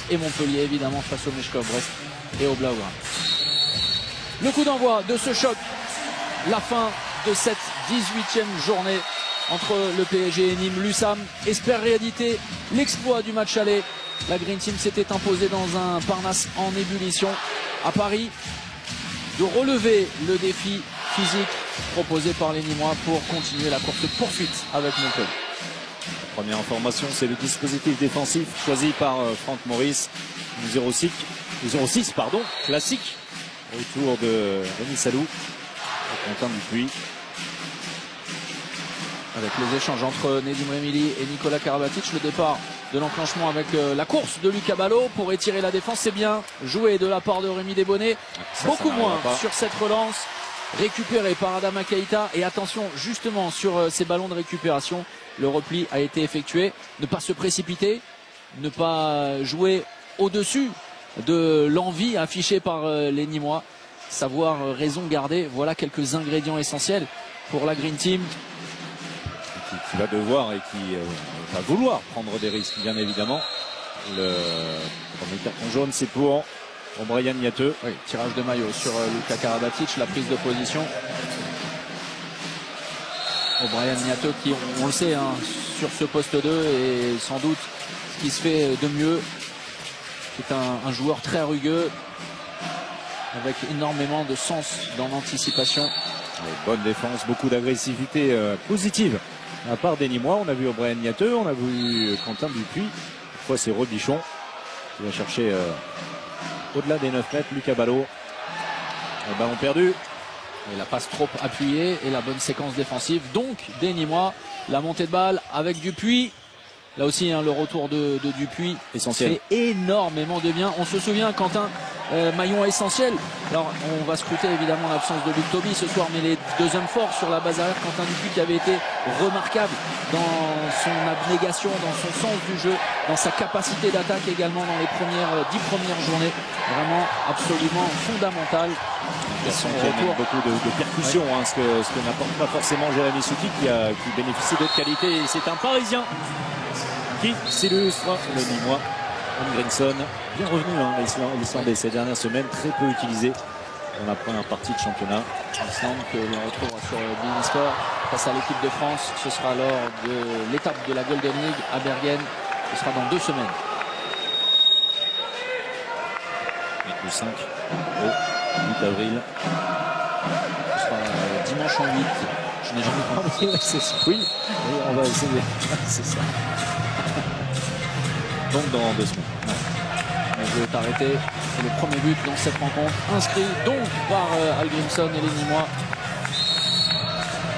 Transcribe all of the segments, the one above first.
et Montpellier évidemment face au Meshkov Brest et au Blaugrana. Le coup d'envoi de ce choc, la fin de cette 18e journée entre le PSG et Nîmes. L'USAM espère rééditer l'exploit du match aller. La Green Team s'était imposée dans un Parnasse en ébullition à Paris, de relever le défi physique proposé par les Nîmois pour continuer la course poursuite avec Montpellier. La première information, c'est le dispositif défensif choisi par Franck Maurice. 06 classique autour de Rémi Salou et Quentin Dupuis. Avec les échanges entre Nedim Remili et Nicolas Karabatic, le départ de l'enclenchement avec la course de Lucas Ballot pour étirer la défense. C'est bien joué de la part de Rémi Desbonnets. Beaucoup moins sur cette relance récupérée par Adama Keïta. Et attention justement sur ces ballons de récupération, le repli a été effectué. Ne pas se précipiter, ne pas jouer au-dessus de l'envie affichée par les Nîmois. Savoir raison garder, voilà quelques ingrédients essentiels pour la Green Team. Qui va devoir et qui va vouloir prendre des risques, bien évidemment. Le premier carton jaune, c'est pour Brian Niateux. Oui, tirage de maillot sur Lucas Karabatic, la prise de position. Brian Niateux qui, on le sait, hein, sur ce poste 2 est sans doute ce qui se fait de mieux. C'est un joueur très rugueux, avec énormément de sens dans l'anticipation. Bonne défense, beaucoup d'agressivité positive. À part des Nîmois, on a vu Brian Niateux, on a vu Quentin Dupuis. Cette fois, c'est Robichon qui va chercher au-delà des 9 mètres. Lucas Ballot. Le ballon perdu. Et la passe trop appuyée et la bonne séquence défensive. Donc, des Nîmois. La montée de balle avec Dupuis. Là aussi, hein, le retour de Dupuis essentiel. Fait énormément de bien. On se souvient, Quentin, maillon essentiel. Alors, on va scruter évidemment l'absence de Luc Toby ce soir, mais les deux hommes forts sur la base arrière, Quentin Dupuis qui avait été remarquable dans son abnégation, dans son sens du jeu, dans sa capacité d'attaque également dans les 10 premières journées. Vraiment absolument fondamental. Son retour, beaucoup de percussions, ouais. Ce que n'apporte pas forcément Jérémy Souki qui bénéficie d'autres qualités. Et c'est un Parisien qui s'illustre, le Nîmois, Grinson, bien revenu, hein, l'Islandais ces dernières semaines, très peu utilisé dans la première partie de championnat. L'Islande que l'on retrouvera sur BeIN Sport face à l'équipe de France. Ce sera lors de l'étape de la Golden League à Bergen. Ce sera dans 2 semaines. Et le 5 au 8 avril. Ce sera dimanche en 8. Je n'ai jamais compris. C'est ça. Oui, on va essayer. C'est ça. Donc dans 2 semaines. Ouais. Le jeu est arrêté. C'est le premier but dans cette rencontre. Inscrit donc par Al Grimson et les Nîmois.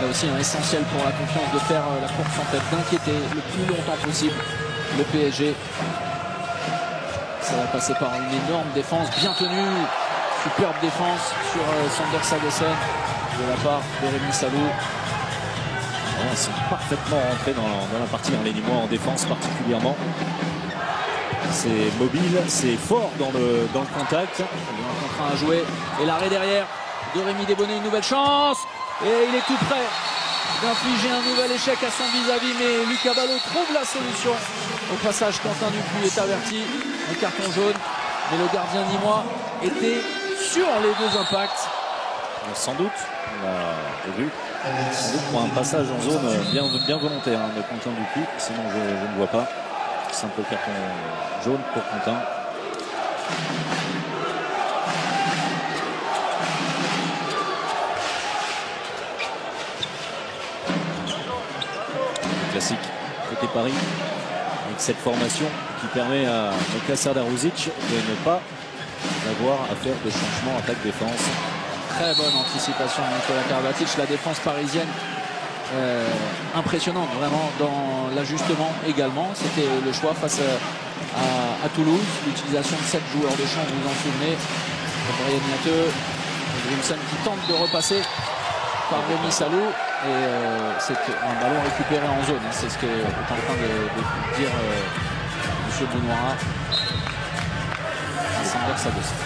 Là aussi un essentiel pour la confiance de faire la course en tête, d'inquiéter le plus longtemps possible le PSG. Ça va passer par une énorme défense bien tenue. Superbe défense sur Sander Sagosen de la part de Rémi Salou. Ils sont parfaitement rentrés dans la partie, les Nîmois en défense particulièrement. C'est mobile, c'est fort dans le contact. Il est en train à jouer. Et l'arrêt derrière de Rémi Desbonnets, une nouvelle chance. Et il est tout prêt d'infliger un nouvel échec à son vis-à-vis. Mais Lucas Ballot trouve la solution. Au passage, Quentin Dupuis est averti. Un carton jaune. Mais le gardien nîmois était sur les 2 impacts. Sans doute, on l'a vu. Sans doute pour un passage en zone bien volontaire de Quentin Dupuis. Sinon, je ne vois pas. Simple carton jaune pour Quentin. Le classique côté Paris avec cette formation qui permet à Mika Serdaruzic de ne pas avoir à faire de changement attaque-défense. Très bonne anticipation de Nicolas Karabatic. La défense parisienne impressionnante vraiment dans l'ajustement également. C'était le choix face à Toulouse. L'utilisation de 7 joueurs de champ, vous vous en souvenez. Brian Niateux, Grimson qui tente de repasser par Rémi Salou. Et c'est un ballon récupéré en zone. C'est ce que est en train de dire M. Benoît. Sander Sagosen.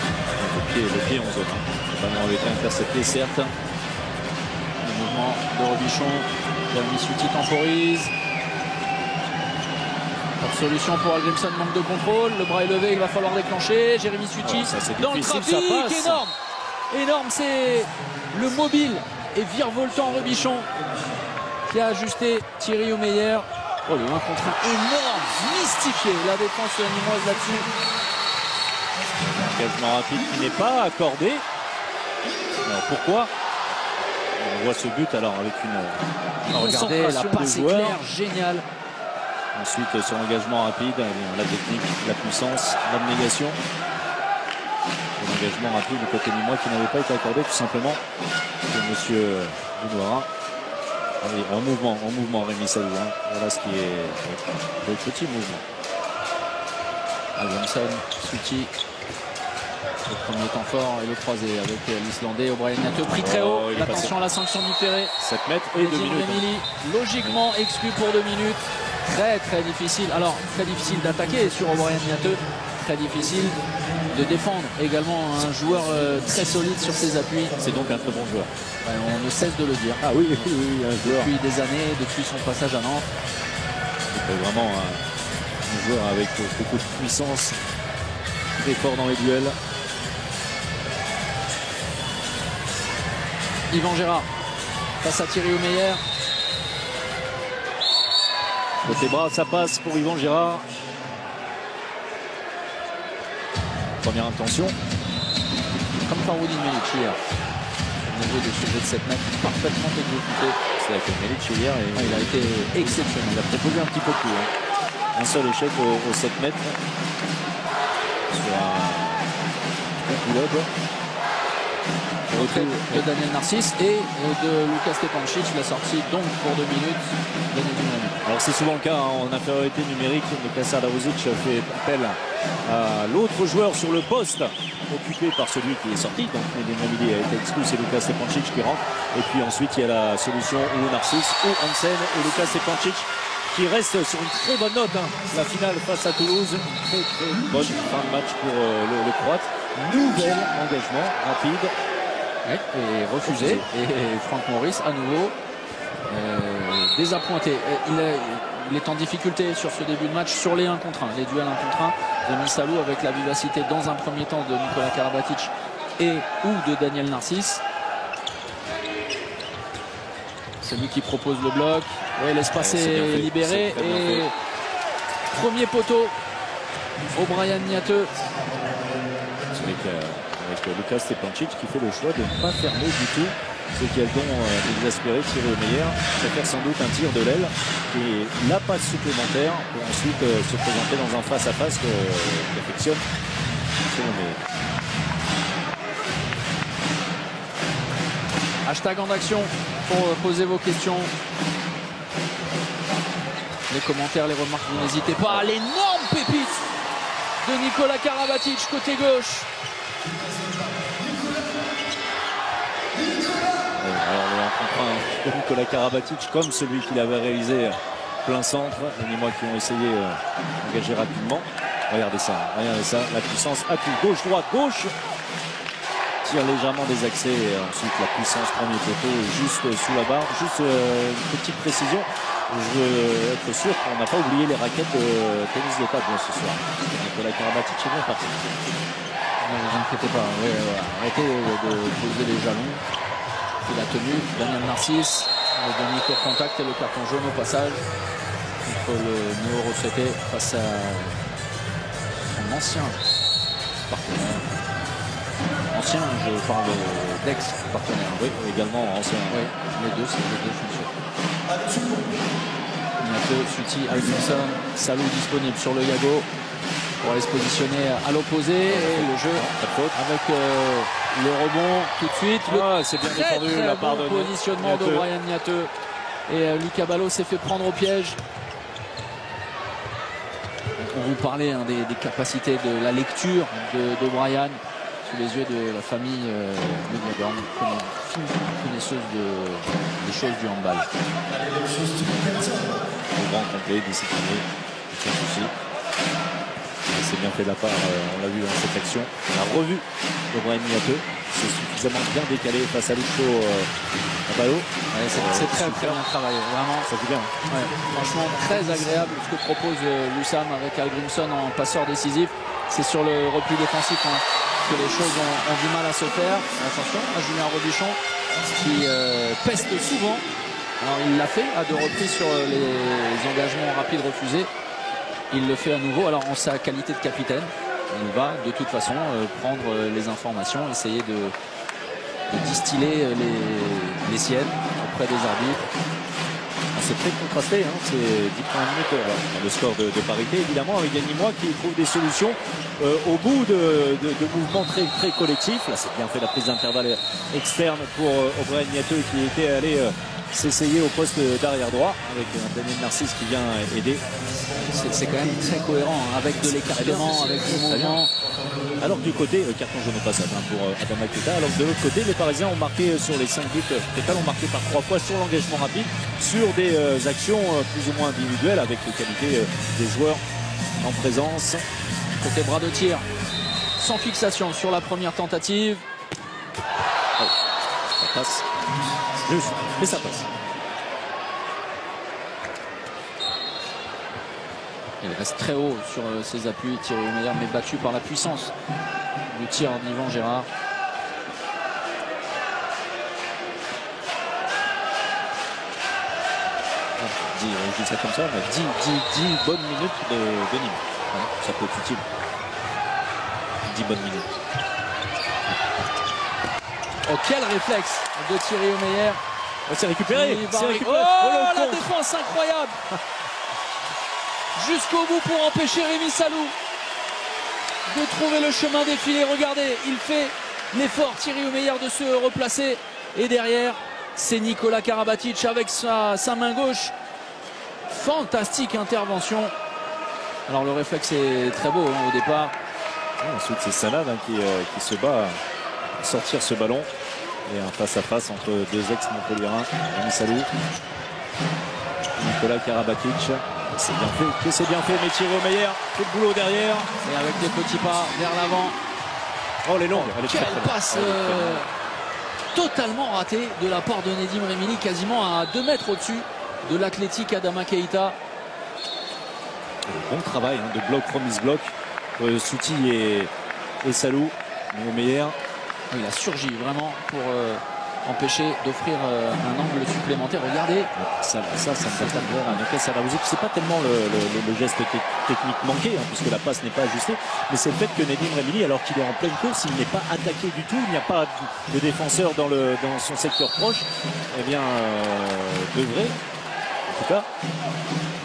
Le pied en zone. Le ballon avait été intercepté, certes. Le mouvement de Robichon. Jérémy Souki temporise. Pas Solution pour Algrimson, manque de contrôle. Le bras est levé, il va falloir déclencher. Jérémy Suti dans le trafic, énorme. Énorme, c'est le mobile et virevoltant Robichon qui a ajusté Thierry Omeyer. Oh, le 1 contre 1 énorme, mystifié la défense nîmoise là-dessus. Engagement rapide qui n'est pas accordé. Alors pourquoi? On voit ce but alors avec une regardez, la passe éclair, géniale. Ensuite sur engagement rapide, la technique, la puissance, l'abnégation. L'engagement rapide du côté nîmois qui n'avait pas été accordé tout simplement de monsieur Benoît. En mouvement Rémi Salou. Voilà ce qui est le petit mouvement. Johnson, Suti. Le premier temps fort et le croisé avec l'Islandais O'Brien Niateux pris très haut. Attention à la sanction différée. 7 mètres et 2 minutes. Logiquement exclu pour 2 minutes. Très difficile. Alors très difficile d'attaquer sur O'Brien Niateux. Très difficile de défendre également un joueur très solide sur ses appuis. C'est donc un très bon joueur. On ne cesse de le dire. Ah oui, un joueur. Depuis des années, depuis son passage à Nantes. C'est vraiment un joueur avec beaucoup de puissance, très fort dans les duels. Yvan Gérard face à Thierry Omeyer. Côté bras, ça passe pour Yvan Gérard. Première intention. Comme Faroudine Melic hier. Au niveau des sujets de 7 mètres, parfaitement exécuté. C'est avec Melic hier. Et il a été exceptionnel. Il a proposé un petit peu plus. Un seul échec au 7 mètres. Sur un coup-lob. Retrait de Daniel Narcisse et de Lucas Stepancic, la sortie donc pour 2 minutes de Nedim Remili. Alors c'est souvent le cas en infériorité numérique. Lucas Adarovic fait appel à l'autre joueur sur le poste occupé par celui qui est sorti. Donc Nedim Remili a été exclu, c'est Lucas Stepancic qui rentre. Et puis ensuite il y a la solution ou Narcisse ou Hansen et Lucas Stepancic qui reste sur une très bonne note. La finale face à Toulouse, une très bonne fin de match pour le Croate. Nouvel engagement rapide. Ouais, et refusé. Et Franck Maurice à nouveau désappointé. Il est en difficulté sur ce début de match sur les 1 contre 1, les duels 1 contre 1. Rémi Salou avec la vivacité dans un premier temps de Nicolas Karabatic et ou de Daniel Narcisse. C'est lui qui propose le bloc. Ouais, l'espace est libéré. Et premier poteau, O'Brien Niateux. Avec Lucas Stepancic qui fait le choix de ne pas fermer du tout, ce qui a le don d'exaspérer Thierry Omeyer. Préfère sans doute un tir de l'aile et la passe supplémentaire pour ensuite se présenter dans un face-à-face qu'affectionne Thierry Omeyer. Hashtag en action pour poser vos questions. Les commentaires, les remarques, vous n'hésitez pas. L'énorme pépite de Nicolas Karabatic côté gauche. Alors le 1 contre 1 de Nicolas Karabatic comme celui qu'il avait réalisé plein centre. Les Nîmois qui ont essayé d'engager rapidement. Regardez ça, la puissance appui gauche-droite, gauche. Tire légèrement désaxé et ensuite la puissance premier poteau juste sous la barre. Juste une petite précision. Je veux être sûr qu'on n'a pas oublié les raquettes de tennis de table ce soir. Nicolas Karabatic est bien parti. Ne vous inquiétez pas, arrêtez de poser les jalons. Il a tenu Daniel Narcisse, le dernier tour contact et le carton jaune au passage contre le néo-retraité face à son ancien partenaire. Ancien, je parle d'ex-partenaire. Oui, également ancien. Oui, les deux fonctionnent. Niateux, Suti, Algrimson, Salou disponible sur le Yago pour aller se positionner à l'opposé et le jeu avec le rebond tout de suite. C'est bien défendu très la part de positionnement d'O'Brien Niateux et Lucas Ballot s'est fait prendre au piège. On vous parlait des capacités de la lecture d'O'Brien sous les yeux de la famille Leguadorn, fine connaisseuse des choses du handball. Au grand complet, discipliné, aucun souci. C'est bien fait de la part, on l'a vu dans cette action. On a revu O'Brien Niateux c'est suffisamment bien décalé face à Lucho Caballo. Ouais, c'est très bien travaillé, vraiment. Ça joue bien. Ouais, franchement, très agréable ce que propose Lusam avec Al Grimson en passeur décisif. C'est sur le repli défensif que les choses ont du mal à se faire. Attention à Julien Robuchon qui peste souvent. Alors il l'a fait à 2 reprises sur les engagements rapides refusés. Il le fait à nouveau, alors en sa qualité de capitaine. Il va de toute façon prendre les informations, essayer de distiller les siennes auprès des arbitres. C'est très contrasté, hein. C'est 10 premières minutes. Le score de parité, évidemment, avec Yanimois qui trouve des solutions au bout de mouvements très, très collectifs. Là, c'est bien fait la prise d'intervalle externe pour O'Brien Niateux qui était allé s'essayer au poste d'arrière droit avec Daniel Narcisse qui vient aider. C'est quand même très cohérent, hein, avec de l'écartement, avec du mouvement. Alors du côté, carton jaune au passage pour Adama Keita. Alors de l'autre côté, les Parisiens ont marqué sur les 5 buts total, ont marqué par 3 fois sur l'engagement rapide, sur des actions plus ou moins individuelles avec les qualités des joueurs en présence. Côté bras de tir, sans fixation sur la première tentative. Oh, ça passe. Juste, mais ça passe. Il reste très haut sur ses appuis, Thierry Omeyer, mais battu par la puissance du tir d'Yvan Gérard. Je dis ça comme ça, mais 10 bonnes minutes de Nîmes. Ouais, ça peut être utile. 10 bonnes minutes. Oh, quel réflexe de Thierry Omeyer. C'est récupéré. Oh, la défense incroyable. Jusqu'au bout pour empêcher Rémi Salou de trouver le chemin défilé. Regardez, il fait l'effort, Thierry Omeyer, de se replacer. Et derrière, c'est Nicolas Karabatic avec sa main gauche. Fantastique intervention. Alors le réflexe est très beau au départ. Et ensuite c'est Salade qui se bat à sortir ce ballon. Et un face-à-face entre 2 ex-montpelliérains, Rémi Salou, Nicolas Karabatic. C'est bien fait, c'est bien fait, mais Thierry Omeyer fait le boulot derrière. Et avec des petits pas vers l'avant. Oh, les longues. Quelle passe totalement ratée de la part de Nedim Remili, quasiment à 2 mètres au-dessus de l'athlétique Adama Keita. Bon travail de bloc, remise bloc. Souti et Salou. Omeyer. Il a surgi vraiment pour empêcher d'offrir un angle supplémentaire. Regardez. Ça me fait pas dire. C'est pas tellement le geste technique manqué, hein, puisque la passe n'est pas ajustée, mais c'est le fait que Nedim Remili, alors qu'il est en pleine course, il n'est pas attaqué du tout, il n'y a pas de défenseur dans son secteur proche, eh bien devrait, en tout cas,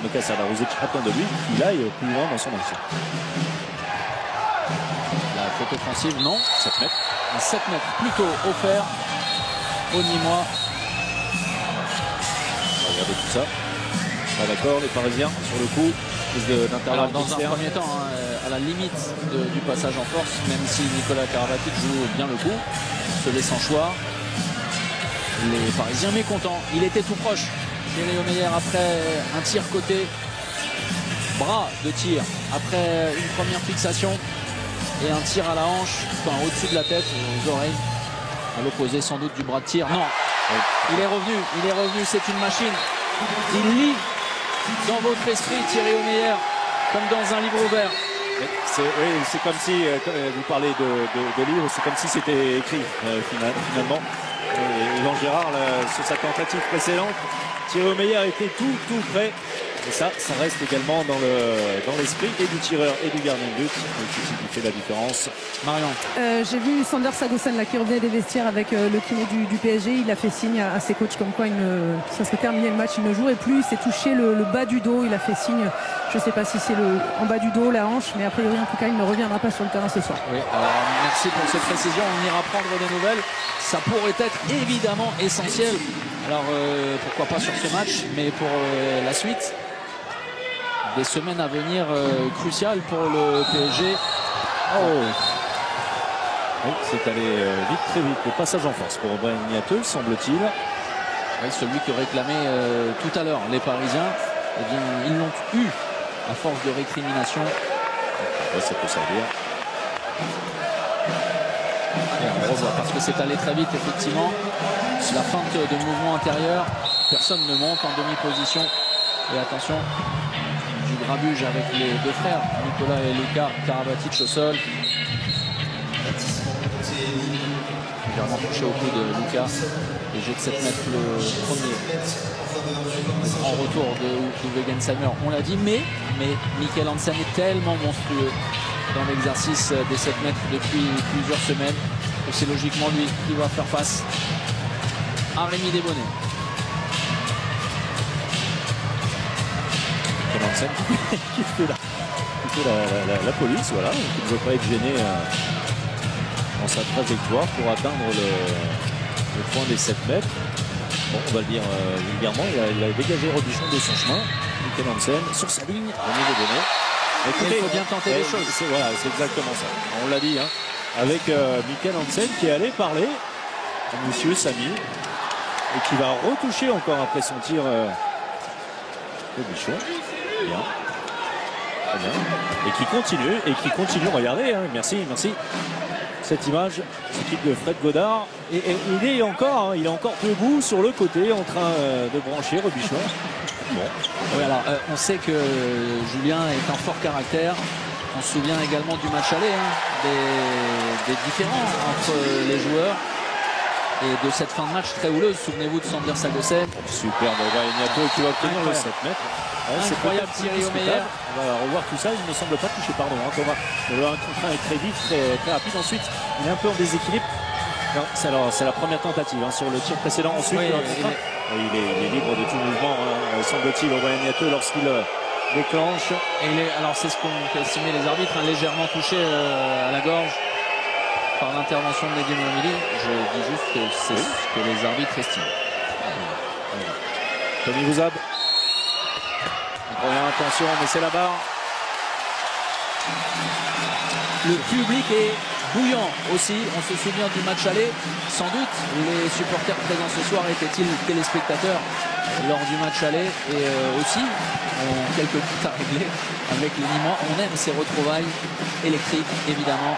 Noka Sadarouzic attend de lui qu'il aille plus loin dans son action. La faute offensive, non. 7 mètres. 7 mètres plutôt offert au Nîmois. Regardez tout ça. Ah, d'accord, les Parisiens sur le coup. Alors dans un premier temps, à la limite du passage en force, même si Nicolas Karabatic joue bien le coup, se laissant choix. Les Parisiens mécontents. Il était tout proche. Thierry Omeyer après un tir côté. Bras de tir après une première fixation. Et un tir à la hanche, enfin au-dessus de la tête, aux oreilles, à l'opposé sans doute du bras de tir. Non, il est revenu, c'est une machine. Il lit dans votre esprit Thierry Omeyer, comme dans un livre ouvert. C'est comme si, vous parlez de livre, c'est comme si c'était écrit finalement. Yvan Gérard, sur sa tentative précédente, Thierry Omeyer était tout près. Et ça reste également dans l'esprit et du tireur et du gardien de but qui fait la différence. Marion. J'ai vu Sander Sagosen qui revenait des vestiaires avec le kiné du PSG. Il a fait signe à ses coachs comme quoi ça serait terminé le match. Il ne jouerait plus. Il s'est touché le bas du dos. Il a fait signe. Je ne sais pas si c'est en bas du dos, la hanche, mais a priori en tout cas il ne reviendra pas sur le terrain ce soir. Oui, alors merci pour cette précision. On ira prendre des nouvelles. Ça pourrait être évidemment essentiel. Alors pourquoi pas sur ce match, mais pour la suite. Des semaines à venir cruciales pour le PSG. Oui, c'est allé vite, très vite. Le passage en force pour O'Brien Niateux, semble-t-il. Oui, celui que réclamaient tout à l'heure les Parisiens. Eh bien, ils l'ont eu à force de récrimination. Ouais, ça peut servir. Et on revoit parce que c'est allé très vite, effectivement. La feinte de mouvement intérieur, personne ne monte en demi-position. Et attention, du grabuge avec les deux frères, Nicolas et Luka Karabatic au sol. Légèrement touché au coup de Luka. Et jeu de 7 mètres le premier. En retour de Wegensheimer, on l'a dit, mais Mikkel Hansen est tellement monstrueux dans l'exercice des 7 mètres depuis plusieurs semaines que c'est logiquement lui qui va faire face à Rémi Desbonnets. Mikkel Hansen qui fait la police, voilà, qui ne veut pas être gêné dans sa trajectoire pour atteindre le point des 7 mètres. Bon, on va le dire vulgairement, il a dégagé Robichon de son chemin. Mikkel Hansen sur sa ligne, Rémi Desbonnets. Écoutez, il faut bien tenter les choses. Voilà, c'est exactement ça. On l'a dit, hein, avec Mikkel Hansen qui est allé parler à monsieur Samy et qui va retoucher encore après son tir Robichon. Bien. Très bien. Et qui continue, regardez, hein, merci. Cette image, l'équipe de Fred Godard. Et il est encore debout sur le côté en train de brancher Robichon. Bon. Oui, alors on sait que Julien est un fort caractère. On se souvient également du match aller, hein, des différends entre les joueurs et de cette fin de match très houleuse. Souvenez-vous de Sander Sagosen. Superbe, Niato qui va obtenir le 7 mètres. Incroyable Thierry Omeyer. On va revoir tout ça. Il ne me semble pas toucher, pardon, hein, Thomas. Le 1 contre 1 est très vif, très rapide. Ensuite, il est un peu en déséquilibre. C'est la première tentative, hein, sur le tir précédent. Ensuite, il est libre de tout mouvement, hein, semble-t-il, Aurélien Niato lorsqu'il déclenche. Et alors c'est ce qu'ont estimé les arbitres, hein, légèrement touché à la gorge par l'intervention de Neddy Mohamedi. Je dis juste que c'est ce que les arbitres estiment. Tony Bouzab. Attention, mais c'est la barre. Le public est bouillant aussi. On se souvient du match aller. Sans doute, les supporters présents ce soir étaient-ils téléspectateurs lors du match aller. Et aussi, ont quelques comptes à régler avec les Nîmois. On aime ces retrouvailles électriques, évidemment.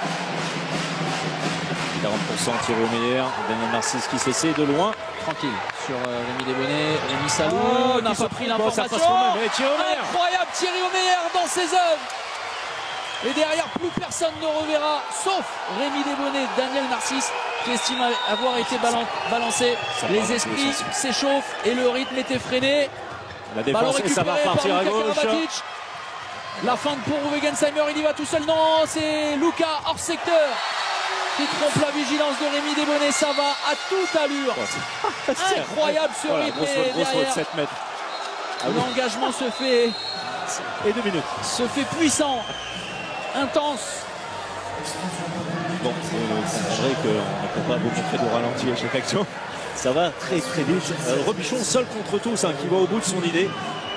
40% Thierry Omeyer, Daniel Narcisse qui s'essaie de loin. Tranquille sur Rémi Desbonnets. Rémi Salou n'a pas pris l'information. Incroyable Thierry Omeyer dans ses œuvres. Et derrière, plus personne ne reverra, sauf Rémi Desbonnets, Daniel Narcisse, qui estime avoir été balancé. Les esprits s'échauffent et le rythme était freiné. La défense, et ça va repartir à gauche. La feinte pour Wegensheimer, il y va tout seul. Non, c'est Luka hors secteur qui trompe la vigilance de Rémi Desbonnets. Ça va à toute allure. Incroyable ce rythme. Grosse faute, 7 mètres. L'engagement se fait. Et 2 minutes. Se fait puissant. Intense. Bon, vous comprendrez qu'on ne peut pas vous montrer de ralenti à chaque action. Ça va très très vite. Robichon seul contre tous, hein, qui va au bout de son idée.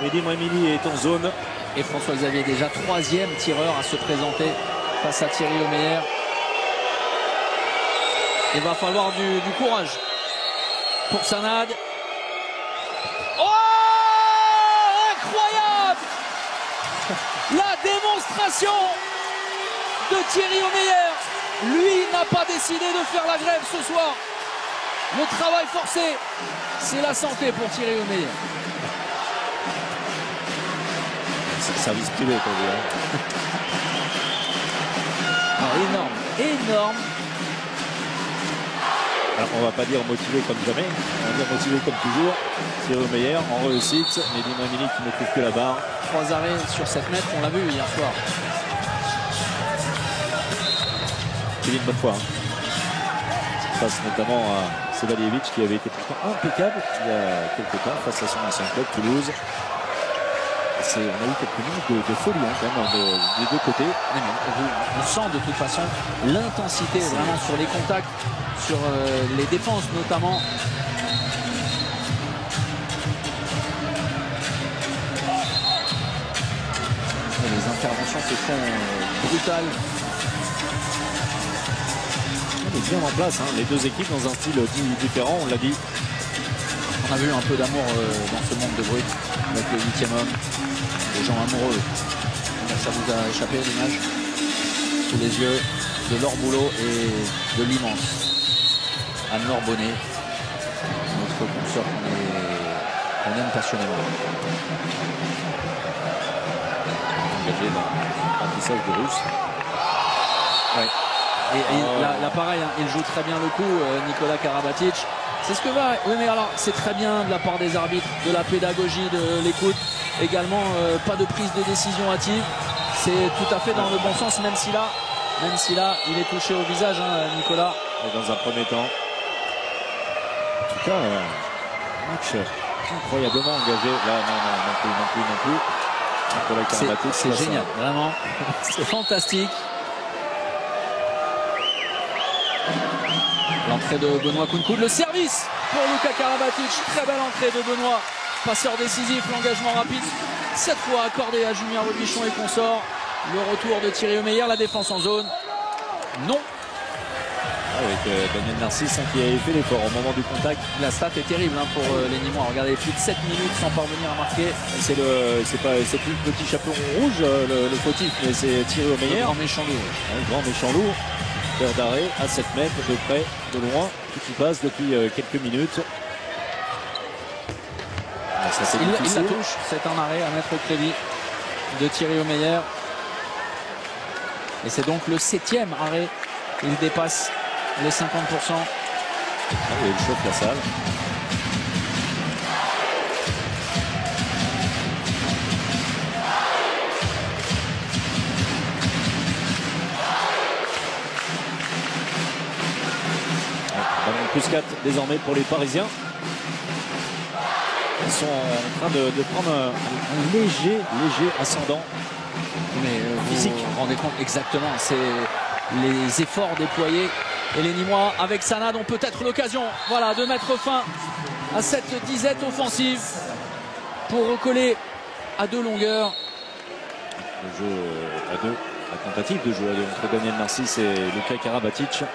Neddy Mohamedi est en zone. Et François-Xavier déjà 3e tireur à se présenter face à Thierry Omeyer. Il va falloir du courage pour Sanad. Oh, incroyable! La démonstration de Thierry Omeyer. Lui n'a pas décidé de faire la grève ce soir. Le travail forcé, c'est la santé pour Thierry Omeyer. C'est le service privé pour lui. Énorme. Alors on va pas dire motivé comme jamais, on va dire motivé comme toujours. Thierry Omeyer en réussite, Neddy Mohamedi qui ne trouve que la barre. 3 arrêts sur 7 mètres, on l'a vu hier soir. Kevin Bonnefoy, hein. Face notamment à Sevalievic qui avait été pourtant impeccable il y a quelques temps face à son ancien club Toulouse. On a eu quelques minutes de folie, hein, quand même des deux côtés. On sent de toute façon l'intensité vraiment sur les contacts, sur les défenses notamment. Les interventions se font brutales. On est bien en place, hein, les deux équipes dans un style différent, on l'a dit. On a vu un peu d'amour dans ce monde de brut avec le 8e homme. Des gens amoureux. Ça vous a échappé l'image sous les yeux de leur boulot et de l'immense Anne-Laure Bonnet, notre consoeur qu'on aime passionnément. Engagé dans l'apprentissage de russe. Ouais. Et là, pareil, hein, il joue très bien le coup, Nikola Karabatic. C'est ce que va. Oui, mais alors, c'est très bien de la part des arbitres, de la pédagogie, de l'écoute. Également, pas de prise de décision hâtive. C'est tout à fait dans le bon sens, même si là, il est touché au visage, hein, Nicolas. Et dans un premier temps. En tout cas, match incroyablement engagé. Là, non plus. Nicolas Karabatic, c'est génial, vraiment. C'est fantastique. L'entrée de Benoît Kounkoud, le service pour Luka Karabatic. Très belle entrée de Benoît. Passeur décisif, l'engagement rapide. Cette fois accordé à Julien Robichon et consorts. Le retour de Thierry Omeyer, la défense en zone. Non. Avec Daniel Narcisse qui avait fait l'effort au moment du contact. La stat est terrible hein, pour les Nîmois. Regardez, plus de 7 minutes sans parvenir à marquer. C'est plus le petit chaperon rouge, le fautif, mais c'est Thierry Omeyer. Le grand méchant loup. Le grand méchant loup. Terre d'arrêt à 7 mètres, de près, de loin, qui passe depuis quelques minutes. Il la touche, c'est un arrêt à mettre au crédit de Thierry Omeyer. Et c'est donc le 7e arrêt. Il dépasse les 50%. Et il chauffe la salle. Plus 4 désormais pour les Parisiens. Ils sont en train de prendre un léger ascendant. Mais physique. Vous vous rendez compte exactement, c'est les efforts déployés. Et les Nîmois avec Sanad ont peut-être l'occasion de mettre fin à cette disette offensive pour recoller à 2 longueurs. Le jeu à 2, la tentative de jeu à 2 entre Daniel Narcisse et Luka Karabatic.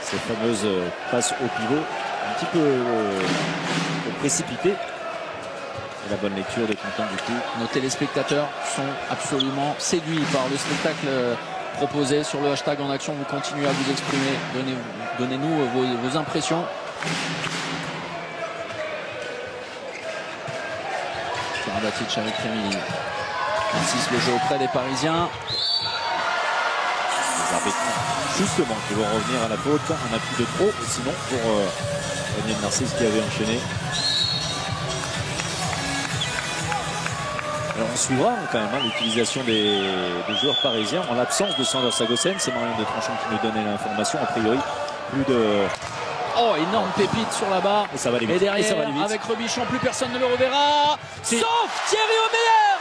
Cette fameuse passe au pivot, un petit peu précipitée. Et la bonne lecture de Quentin du coup. Nos téléspectateurs sont absolument séduits par le spectacle proposé sur le hashtag En Action. Vous continuez à vous exprimer. Donnez-nous vos impressions. Karabatic avec Rémy. Narcisse le jeu auprès des Parisiens. Les arbitres justement qui vont revenir à la faute, un appui de trop, sinon pour Daniel Narcisse qui avait enchaîné. Alors on suivra quand même l'utilisation des joueurs parisiens en l'absence de Sander Sagosen. C'est Marion de Tranchon qui nous donnait l'information. A priori, plus de... Oh, énorme pépite sur la barre. Et ça va aller vite. Et derrière, avec Robichon, plus personne ne le reverra. Sauf Thierry Omeyer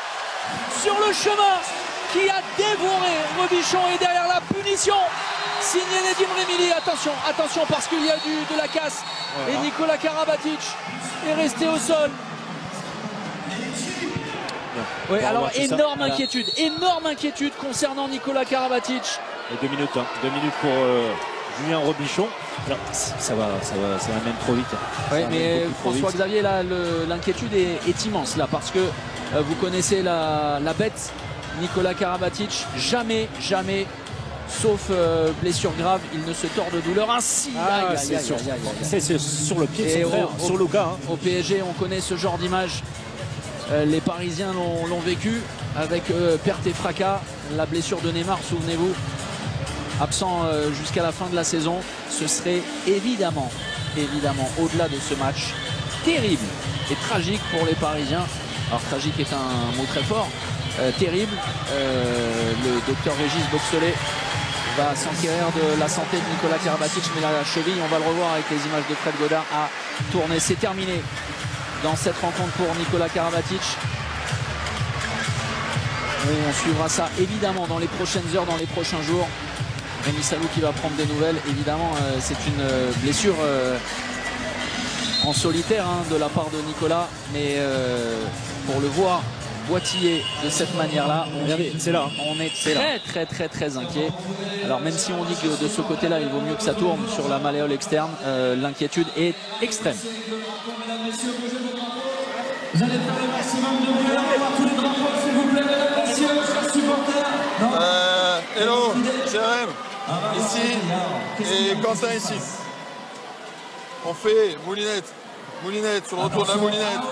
sur le chemin qui a dévoré Robichon. Et derrière la punition signé Nedim Remili. Attention parce qu'il y a de la casse. Voilà. Et Nikola Karabatic est resté au sol. Oui, alors énorme inquiétude concernant Nikola Karabatic. Et 2 minutes, 2 minutes pour Julien Robichon. Alors, ça va même trop vite. Oui, mais François-Xavier, là, l'inquiétude est immense là, parce que vous connaissez la bête Nikola Karabatic. Jamais, sauf blessure grave, il ne se tord de douleur ainsi. C'est sur le pied de son frère, sur Luka. Au PSG, on connaît ce genre d'image. Les Parisiens l'ont vécu avec perte et fracas. La blessure de Neymar, souvenez-vous, absent jusqu'à la fin de la saison. Ce serait évidemment au-delà de ce match terrible et tragique pour les Parisiens. Alors tragique est un mot très fort. Terrible. Le docteur Régis Boxelet va s'enquérir de la santé de Nikola Karabatic, mais la cheville, on va le revoir avec les images de Fred Godard, a tourné. C'est terminé dans cette rencontre pour Nikola Karabatic. On suivra ça évidemment dans les prochaines heures, dans les prochains jours. Rémi Salou qui va prendre des nouvelles. Évidemment, c'est une blessure en solitaire de la part de Nicolas, mais pour le voir boitiller de cette manière-là, on est très inquiet. Alors même si on dit que de ce côté-là, il vaut mieux que ça tourne sur la malléole externe, l'inquiétude est extrême. Vous allez faire le maximum de bruit, on va voir tous les drapeaux, s'il vous plaît, mesdames, messieurs, chers supporters. Hello, Jérém, ici, et Quentin ici. on fait moulinette sur le retour de la moulinette,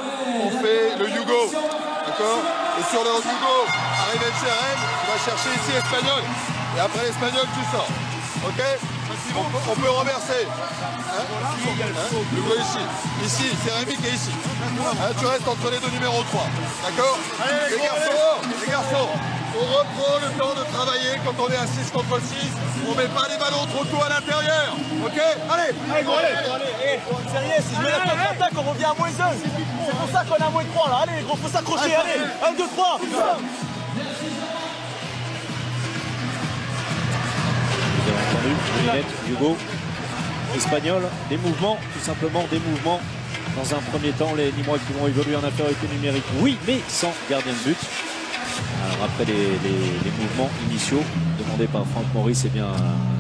on fait le Yugo, d'accord? Et sur le Yugo, arrivé le CRM, tu vas chercher ici espagnol, et après l'espagnol tu sors, ok? On peut reverser, Yugo ici, céramique est ici, tu restes entre les deux numéros 3, d'accord? Les garçons, on reprend le temps de travailler quand on est à 6 contre 6. On met pas les ballons trop tôt à l'intérieur. Ok? Allez, gros, allez. Sérieux, si je mets la contre-attaque, on revient à moins 1. C'est pour ça qu'on a moins 3 là. Allez, les gros, faut s'accrocher. Allez, 1, 2, 3. Vous avez entendu, Juliette, Hugo, espagnol, des mouvements, tout simplement des mouvements. Dans un premier temps, les Nîmois qui vont évoluer en infériorité numérique, oui, mais sans gardien de but. Alors après les mouvements initiaux demandés par Franck Maurice, eh bien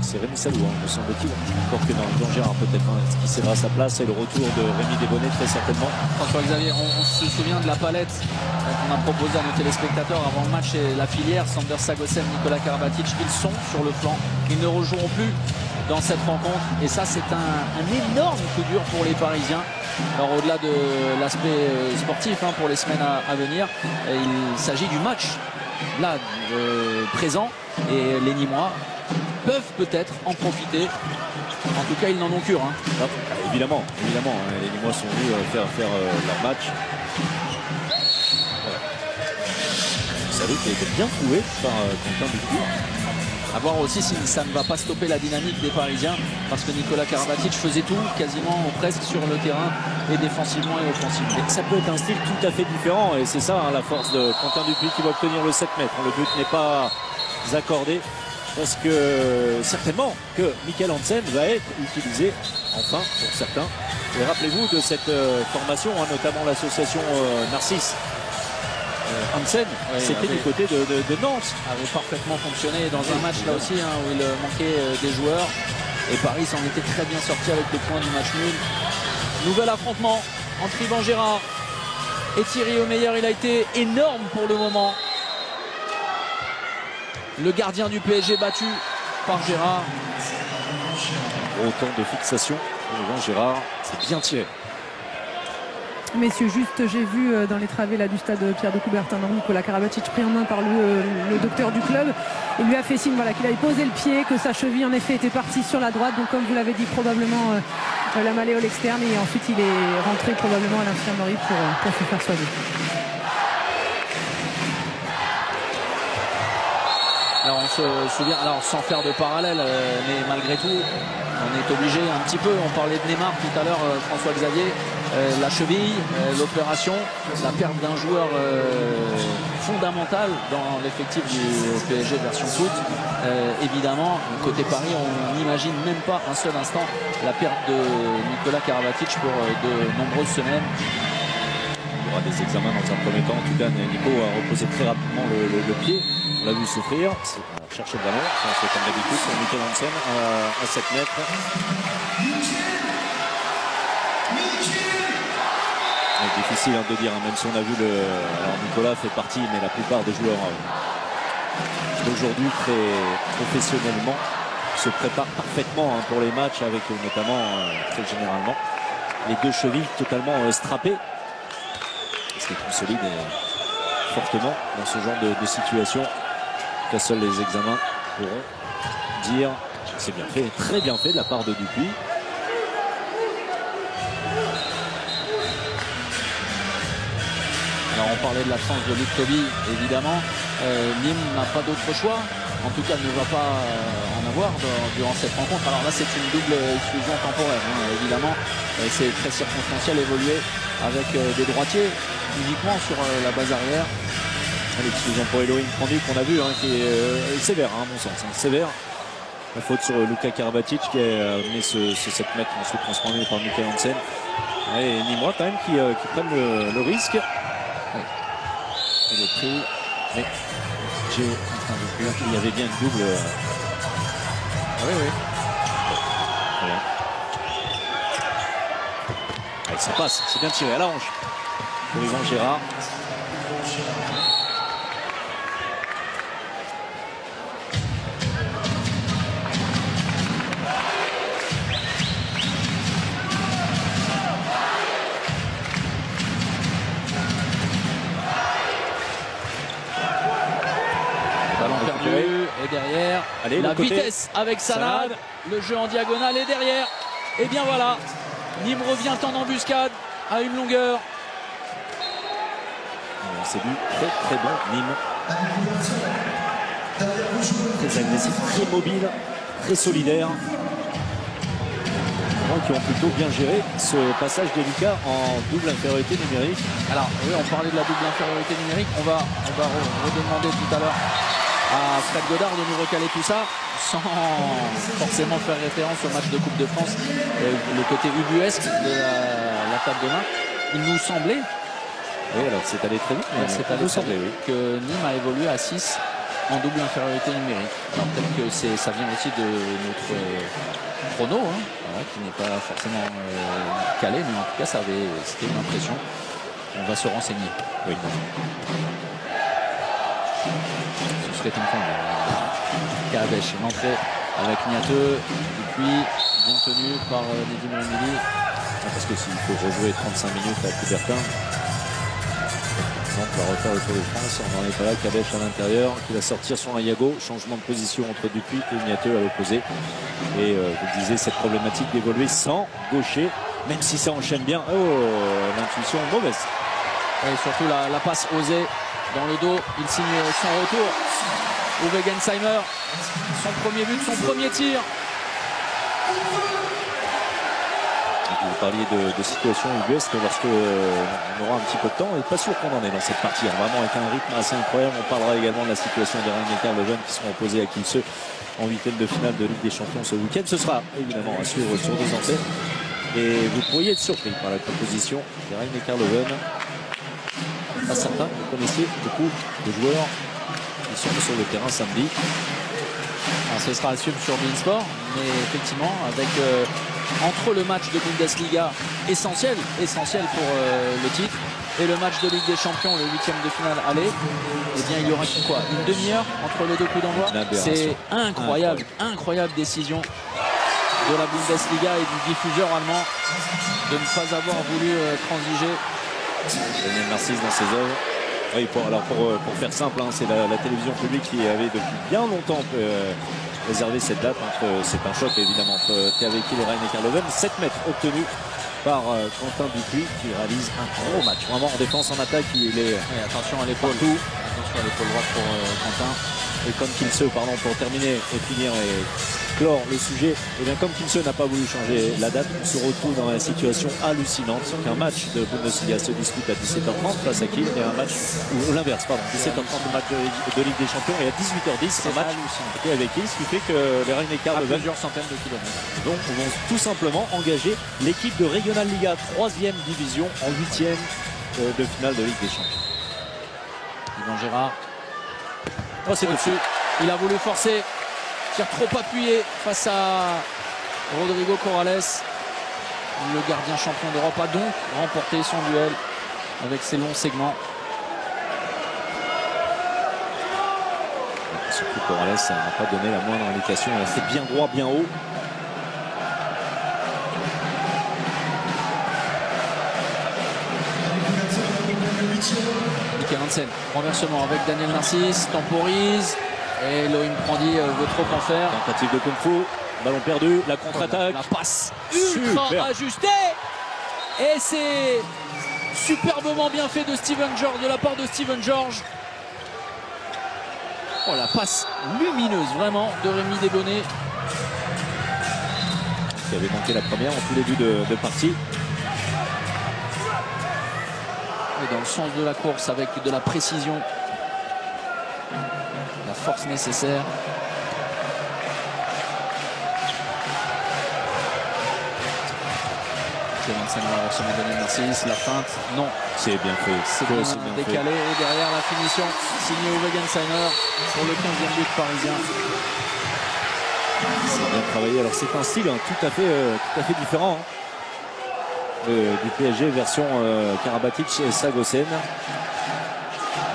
c'est Rémi Salou, me semble-t-il. Encore que dans Jean Gérard peut-être qui cédera sa place, et le retour de Rémi Desbonnets très certainement. François-Xavier, on se souvient de la palette qu'on a proposée à nos téléspectateurs avant le match et la filière. Sander Sagosen, Nicolas Karabatic, ils sont sur le flanc, ils ne rejoueront plus dans cette rencontre, et ça c'est un énorme coup dur pour les Parisiens. Alors au-delà de l'aspect sportif pour les semaines à venir, il s'agit du match là présent, et les Nîmois peuvent peut-être en profiter. En tout cas, ils n'en ont cure. Évidemment, les Nîmois sont venus faire leur match. Vous savez qu'il a été bien trouvé par Quentin Dupuis. À voir aussi si ça ne va pas stopper la dynamique des Parisiens, parce que Nicolas Karabatic faisait tout quasiment ou presque sur le terrain, et défensivement et offensivement. Et ça peut être un style tout à fait différent, et c'est ça la force de Quentin Dupuis qui va obtenir le 7 mètres. Le but n'est pas accordé, parce que certainement que Michael Hansen va être utilisé enfin pour certains. Et rappelez-vous de cette formation, notamment l'association Narcisse. Hansen, c'était du côté de Nantes. Avait parfaitement fonctionné dans un match là aussi où il manquait des joueurs, et Paris s'en était très bien sorti avec le point du match nul. Nouvel affrontement entre Yvan Gérard et Thierry Omeyer. Il a été énorme pour le moment. Le gardien du PSG battu par Gérard. Autant de fixation pour Yvan Gérard, c'est bien tiré. Messieurs, juste j'ai vu dans les travées là, du stade Pierre de Coubertin, Nicolas Karabatic pris en main par le docteur du club. Il lui a fait signe qu'il avait posé le pied, que sa cheville en effet était partie sur la droite. Donc comme vous l'avez dit, probablement la malléole externe, et ensuite il est rentré probablement à l'infirmerie pour se faire soigner. Alors on se souvient, sans faire de parallèle, mais malgré tout, on est obligé un petit peu, on parlait de Neymar tout à l'heure, François-Xavier, la cheville, l'opération, la perte d'un joueur fondamental dans l'effectif du PSG version foot. Évidemment, côté Paris, on n'imagine même pas un seul instant la perte de Nicolas Karabatic pour de nombreuses semaines. Il y aura des examens dans un premier temps. En tout cas, Nico a reposé très rapidement le pied. On l'a vu souffrir. Chercher le ballon. C'est comme d'habitude pour Michael Hansen à 7 mètres. C'est difficile de dire, même si on a vu alors Nicolas fait partie, mais la plupart des joueurs d'aujourd'hui très professionnellement se préparent parfaitement pour les matchs, avec notamment très généralement les deux chevilles totalement strappées, ce qui consolide fortement dans ce genre de situation. Que seuls les examens pourront dire. C'est bien fait, très bien fait de la part de Dupuis. Alors on parlait de l'absence de Luc Toby, évidemment. Nîmes n'a pas d'autre choix. En tout cas, ne va pas en avoir durant cette rencontre. Alors là, c'est une double exclusion temporaire, évidemment. C'est très circonstanciel, évolué avec des droitiers uniquement sur la base arrière. L'exclusion pour Elohim Prandi qu'on a vu, qui est sévère, à mon sens. Sévère. La faute sur Luka Karabatic qui a amené ce 7 mètres ensuite transformé par Michael Hansen. Et Nîmois quand même qui prennent le risque. Et le prix. Mais il y avait bien une double. Oui. Voilà. Allez, ça passe, c'est bien tiré à la hanche pour Yvan Gérard. Allez, la vitesse avec Sanad. Le jeu en diagonale est derrière. Et bien voilà, Nîmes revient en embuscade à une longueur. C'est du très bon Nîmes. Très agressif, très mobile, très solidaire. Qui ont plutôt bien géré ce passage délicat en double infériorité numérique. Alors oui, on parlait de la double infériorité numérique. On va redemander tout à l'heure à Fred Godard de nous recaler tout ça sans forcément faire référence au match de Coupe de France, le côté ubuesque de la table de main. Il nous semblait, oui, alors c'est allé très vite, mais c'est allé très vite, oui, que Nîmes a évolué à 6 en double infériorité numérique. Alors peut-être que ça vient aussi de notre chrono, hein, voilà, qui n'est pas forcément calé, mais en tout cas c'était une impression. On va se renseigner. Oui. Ce serait un point. Kaabèche, l'entrée avec Niateux, et puis bien tenu par Nedim Remili. Parce que s'il faut rejouer 35 minutes à Coubertin, on va refaire le Tour de France. On n'en est pas là. Kaabèche à l'intérieur, qui va sortir sur un Yago. Changement de position entre Dupuis et Niateux à l'opposé. Et vous disiez cette problématique d'évoluer sans gaucher, même si ça enchaîne bien. Oh, l'intuition mauvaise. Et surtout la passe osée dans le dos. Il signe son retour. Uwe Gensheimer, son premier but, son premier tir. Vous parliez de situation ubuesque lorsque on aura un petit peu de temps. Et pas sûr qu'on en est dans cette partie. Vraiment avec un rythme assez incroyable. On parlera également de la situation des Rhein-Neckar Leuven qui seront opposés à Kielce en huitième de finale de Ligue des Champions ce week-end. Ce sera évidemment à suivre sur des antennes. Et vous pourriez être surpris par la composition des Rhein-Neckar Leuven. Pas certain que vous connaissiez beaucoup de joueurs qui sont sur le terrain samedi. Alors, ce sera à suivre sur Beansport, mais effectivement avec entre le match de Bundesliga essentiel pour le titre et le match de Ligue des Champions, le huitième de finale aller, eh bien il y aura quoi, une demi-heure entre les deux coups d'envoi. C'est incroyable décision de la Bundesliga et du diffuseur allemand de ne pas avoir voulu transiger. Daniel Narcisse dans ses œuvres. Oui, pour faire simple, hein, c'est la télévision publique qui avait depuis bien longtemps réservé cette date. C'est un choc évidemment entre TAV Kiel et Rhein-Neckar Leuven. 7 mètres obtenus par Quentin Dupuis qui réalise un gros match. Vraiment en défense, en attaque, il est. Oui, attention à l'épaule. Attention à l'épaule droite pour Quentin. Et comme Kielce, pardon, pour terminer et finir et clore le sujet, et bien comme Kielce n'a pas voulu changer la date, on se retrouve dans la situation hallucinante qu'un match de Bundesliga se dispute à 17h30 face à Kiel et un match, ou l'inverse, pardon, 17h30 le match de Ligue des Champions et à 18h10 un match avec Kiel, ce qui fait que les Rhein-Neckar Leuven plusieurs centaines de kilomètres. Donc vont tout simplement engager l'équipe de Regional Liga 3e division en 8e de finale de Ligue des Champions. Yvan Gérard. Oh, c'est au-dessus. Il a voulu forcer. Tir trop appuyé face à Rodrigo Corrales. Le gardien champion d'Europe a donc remporté son duel avec ses longs segments. Surtout Corrales n'a pas donné la moindre indication. Il a fait bien droit, bien haut. Michael Hansen, renversement avec Daniel Narcisse, temporise. Et Loïm Prandi veut trop en faire. Tentative de Kung Fu, ballon perdu, la contre-attaque. La passe ultra ajustée. Et c'est superbement bien fait de Steven George, de la part de Steven George. Oh, la passe lumineuse vraiment de Rémi Desbonnets. Qui avait manqué la première en tout début de partie. Et dans le sens de la course avec de la précision. La force nécessaire. Daniel Narcisse, la feinte, non. C'est bien fait. C'est bien décalé. Et derrière la finition, signé Uwe Gensheimer pour le 15e but parisien. C'est bien travaillé. Alors c'est un style tout à fait différent. Du PSG version Karabatic et Sagosen.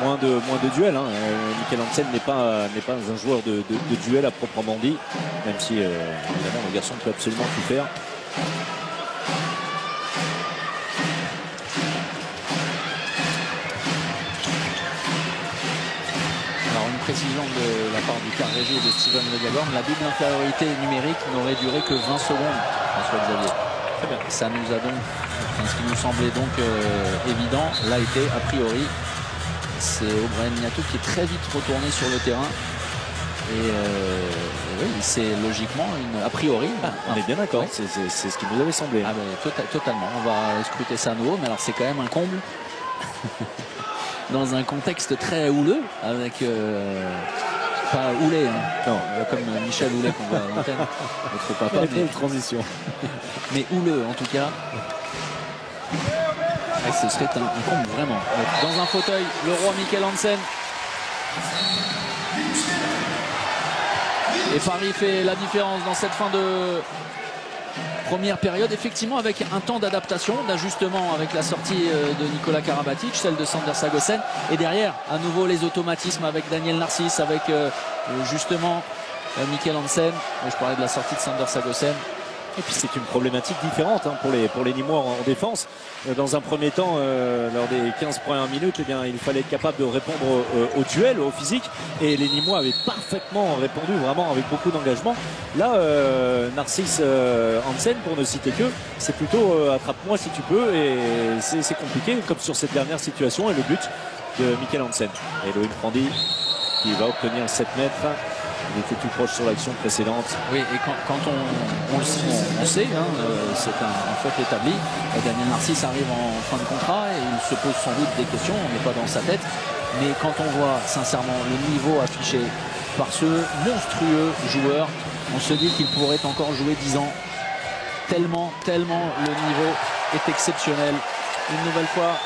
Moins de duels. Michael Hansen n'est pas un joueur de duel à proprement dit, même si évidemment le garçon peut absolument tout faire. précision de la part du quart régie de Steven Le Diagorn. La double infériorité numérique n'aurait duré que 20 secondes, François Xavier. Très bien. Ça nous a donc, ce qui nous semblait donc évident, l'a été a priori. C'est O'Brien Niatou qui est très vite retourné sur le terrain. Et oui, c'est logiquement a priori. On est bien d'accord, ouais. C'est ce qui nous avait semblé. Ah ben, totalement. On va scruter ça à nouveau, mais alors c'est quand même un comble. Dans un contexte très houleux, avec pas Houlet, hein. Non, comme Michel Houlet qu'on voit à l'antenne, notre papa. Mais transition. Mais houleux en tout cas. Et ce serait un comble vraiment. Dans un fauteuil, le roi Mikkel Hansen. Et Paris fait la différence dans cette fin de première période, effectivement avec un temps d'adaptation, d'ajustement avec la sortie de Nikola Karabatic, celle de Sander Sagosen, et derrière à nouveau les automatismes avec Daniel Narcisse, avec justement Mikkel Hansen. Je parlais de la sortie de Sander Sagosen. Et puis c'est une problématique différente hein, pour les Nîmois en défense. Dans un premier temps, lors des 15 premières minutes, eh bien, il fallait être capable de répondre au duel, au physique. Et les Nîmois avaient parfaitement répondu, vraiment avec beaucoup d'engagement. Là, Narcisse Hansen, pour ne citer que, c'est plutôt attrape-moi si tu peux. Et c'est compliqué, comme sur cette dernière situation. Et le but de Mikkel Hansen. Et Loïc Prandi qui va obtenir 7 mètres. Il était tout proche sur l'action précédente. Oui, et quand on sait, hein, c'est un fait établi. Daniel Narcisse arrive en fin de contrat et il se pose sans doute des questions, on n'est pas dans sa tête. Mais quand on voit sincèrement le niveau affiché par ce monstrueux joueur, on se dit qu'il pourrait encore jouer 10 ans. Tellement le niveau est exceptionnel. Une nouvelle fois,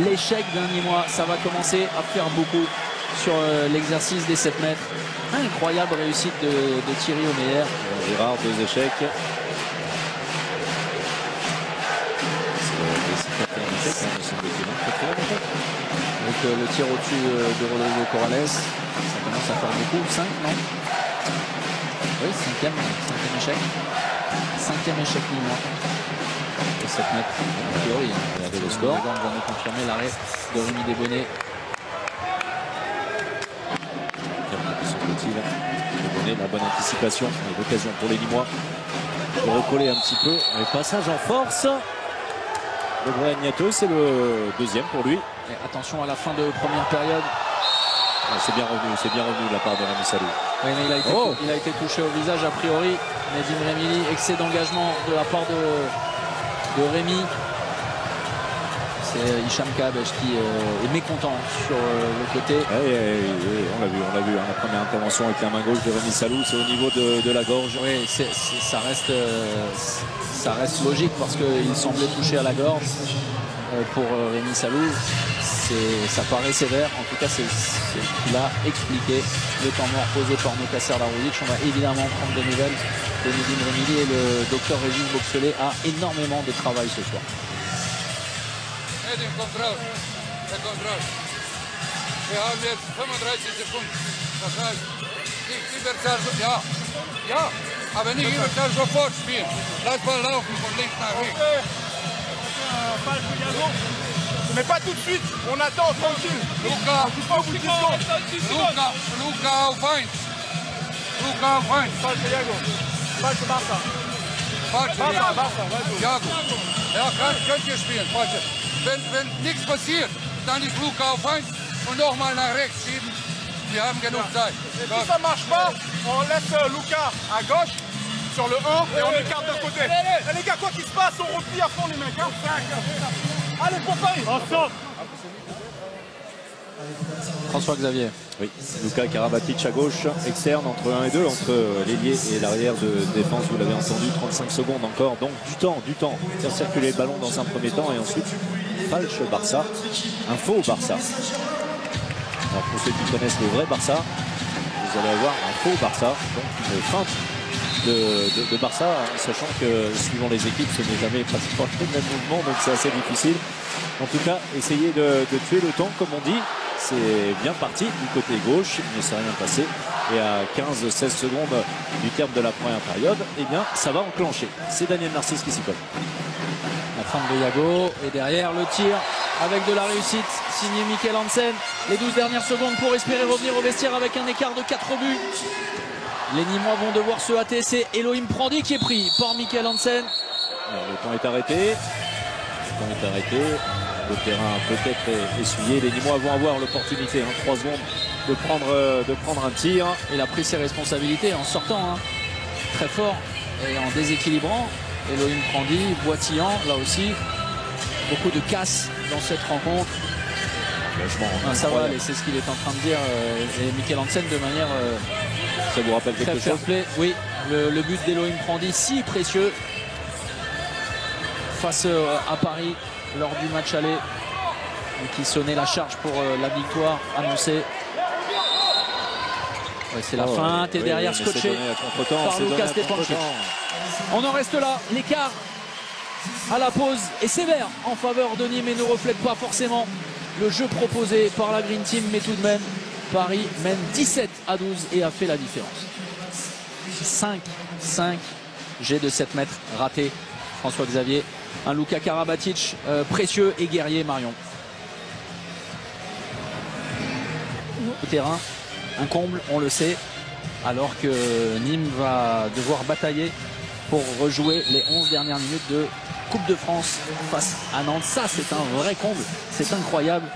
l'échec d'un Nîmois, ça va commencer à faire beaucoup sur l'exercice des 7 mètres. Incroyable réussite de Thierry Omeyer. Gérard, 2 échecs. Donc le tir au-dessus de Rodrigo Corrales, ça commence à faire beaucoup. 5, non? Oui, 5e échec. 5e échec Nîmois. Et 7 mètres. A priori, il avait le score. On va nous confirmer l'arrêt de Rémi Desbonnets. La bonne anticipation et l'occasion pour les Nîmois de recoller un petit peu. Le passage en force. Le O'Brien Niatou, c'est le deuxième pour lui. Et attention à la fin de première période. C'est bien revenu de la part de Rémi Salou. Oui, mais il a été touché au visage a priori. Nedim Remili, excès d'engagement de la part de Rémi. C'est Hicham Kabesh qui est mécontent sur le côté. On l'a vu, hein, la première intervention avec la main gauche de Rémi Salou, c'est au niveau de la gorge. Oui, ça reste logique parce qu'il semblait toucher à la gorge pour Rémi Salou. Ça paraît sévère, en tout cas c'est ce qu'il a expliqué. Le temps mort posé par Nokasser Larouzic. On va évidemment prendre des nouvelles de Nedim Remili et le docteur Régis Boxelet a énormément de travail ce soir. Control. Wir haben jetzt 35 Sekunden. Das heißt, nicht Überzahl, ja, aber nicht Überzahl sofort spielen. Lass mal laufen von links nach rechts. Mais pas tout de suite, on attend tranquille. Luca auf 1. Luca auf 1. Falsche Jago. Falsche Barca. Falsche Barca. Jago. Ja, könnt ihr spielen. Falsche. Wenn nichts passiert, dann ist Luca auf 1 und nochmal nach rechts schieben. Wir haben genug Zeit. Et si ça marche pas, on laisse Luca à gauche sur le 1 et on écarte de côté. Et les gars, quoi qu'il se passe, on replie à fond les mecs. Hein. Allez, pour Paris. Ensemble. François Xavier. Oui, Luka Karabatic à gauche, externe entre 1 et 2, entre l'ailier et l'arrière de défense, vous l'avez entendu, 35 secondes encore, donc du temps, faire circuler le ballon dans un premier temps et ensuite falche Barça, un faux Barça. Alors pour ceux qui connaissent le vrai Barça, vous allez avoir un faux Barça, donc une feinte de Barça, en sachant que suivant les équipes, ce n'est jamais pratiquement le même mouvement, donc c'est assez difficile. En tout cas, essayez de tuer le temps, comme on dit. C'est bien parti du côté gauche, il ne s'est rien passé. Et à 15-16 secondes du terme de la première période, eh bien, ça va enclencher. C'est Daniel Narcisse qui s'y colle. La fin de Yago et derrière le tir avec de la réussite, signé Mikkel Hansen. Les 12 dernières secondes pour espérer revenir au vestiaire avec un écart de 4 buts. Les Nîmois vont devoir se hâter. C'est Elohim Prandi qui est pris par Mikkel Hansen. Le temps est arrêté. Le terrain peut-être essuyé. Les Nîmois vont avoir l'opportunité, 3 secondes, de prendre un tir. Il a pris ses responsabilités en sortant très fort et en déséquilibrant. Elohim Prandi, boitillant, là aussi. Beaucoup de casse dans cette rencontre. Ça va, c'est ce qu'il est en train de dire. Et Mikkel Hansen de manière ça vous rappelle quelque chose? Play. Oui, le but d'Elohim Prandi, si précieux face à Paris lors du match aller, qui sonnait la charge pour la victoire annoncée. Ouais, c'est la fin, t'es derrière scotché par Luka Stepancic. On en reste là, l'écart à la pause est sévère en faveur de Nîmes et ne reflète pas forcément le jeu proposé par la Green Team, mais tout de même Paris mène 17-12 et a fait la différence. 5 jets de 7 mètres ratés, François Xavier. Un Luka Karabatic précieux et guerrier, Marion. Au terrain, un comble, on le sait, alors que Nîmes va devoir batailler pour rejouer les 11 dernières minutes de Coupe de France face à Nantes. Ça, c'est un vrai comble, c'est incroyable.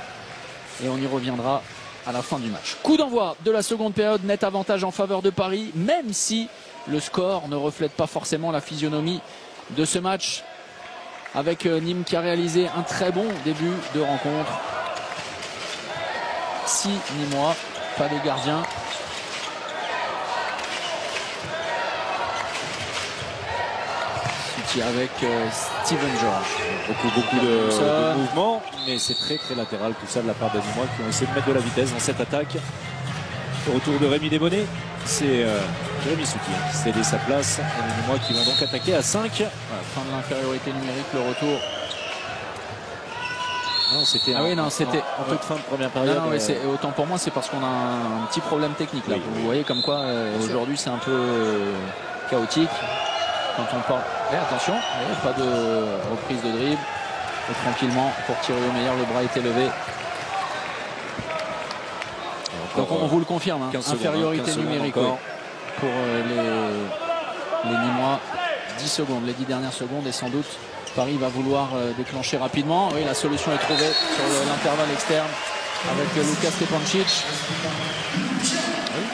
Et on y reviendra à la fin du match. Coup d'envoi de la seconde période, net avantage en faveur de Paris, même si le score ne reflète pas forcément la physionomie de ce match, avec Nîmes qui a réalisé un très bon début de rencontre. 6 Nîmois, pas de gardien. Avec Steven George. Beaucoup de mouvements, mais c'est très latéral tout ça de la part des Nîmois qui ont essayé de mettre de la vitesse dans cette attaque. Au retour de Rémi Desbonnets, c'est Jérémy Souki qui cède sa place. Et les Nîmois qui vont donc attaquer à 5. Voilà, fin de l'infériorité numérique, le retour. Non, c'était en toute fin de première période. Non, autant pour moi, c'est parce qu'on a un petit problème technique là. Oui. Vous voyez comme quoi aujourd'hui c'est un peu chaotique. Quand on part, attention, pas de reprise de dribble. Et tranquillement, pour tirer au meilleur, le bras est élevé. Donc on vous le confirme, infériorité numérique pour les Nîmois. 10 secondes, les 10 dernières secondes, et sans doute Paris va vouloir déclencher rapidement. Oui, la solution est trouvée sur l'intervalle externe avec Luka Stepancic.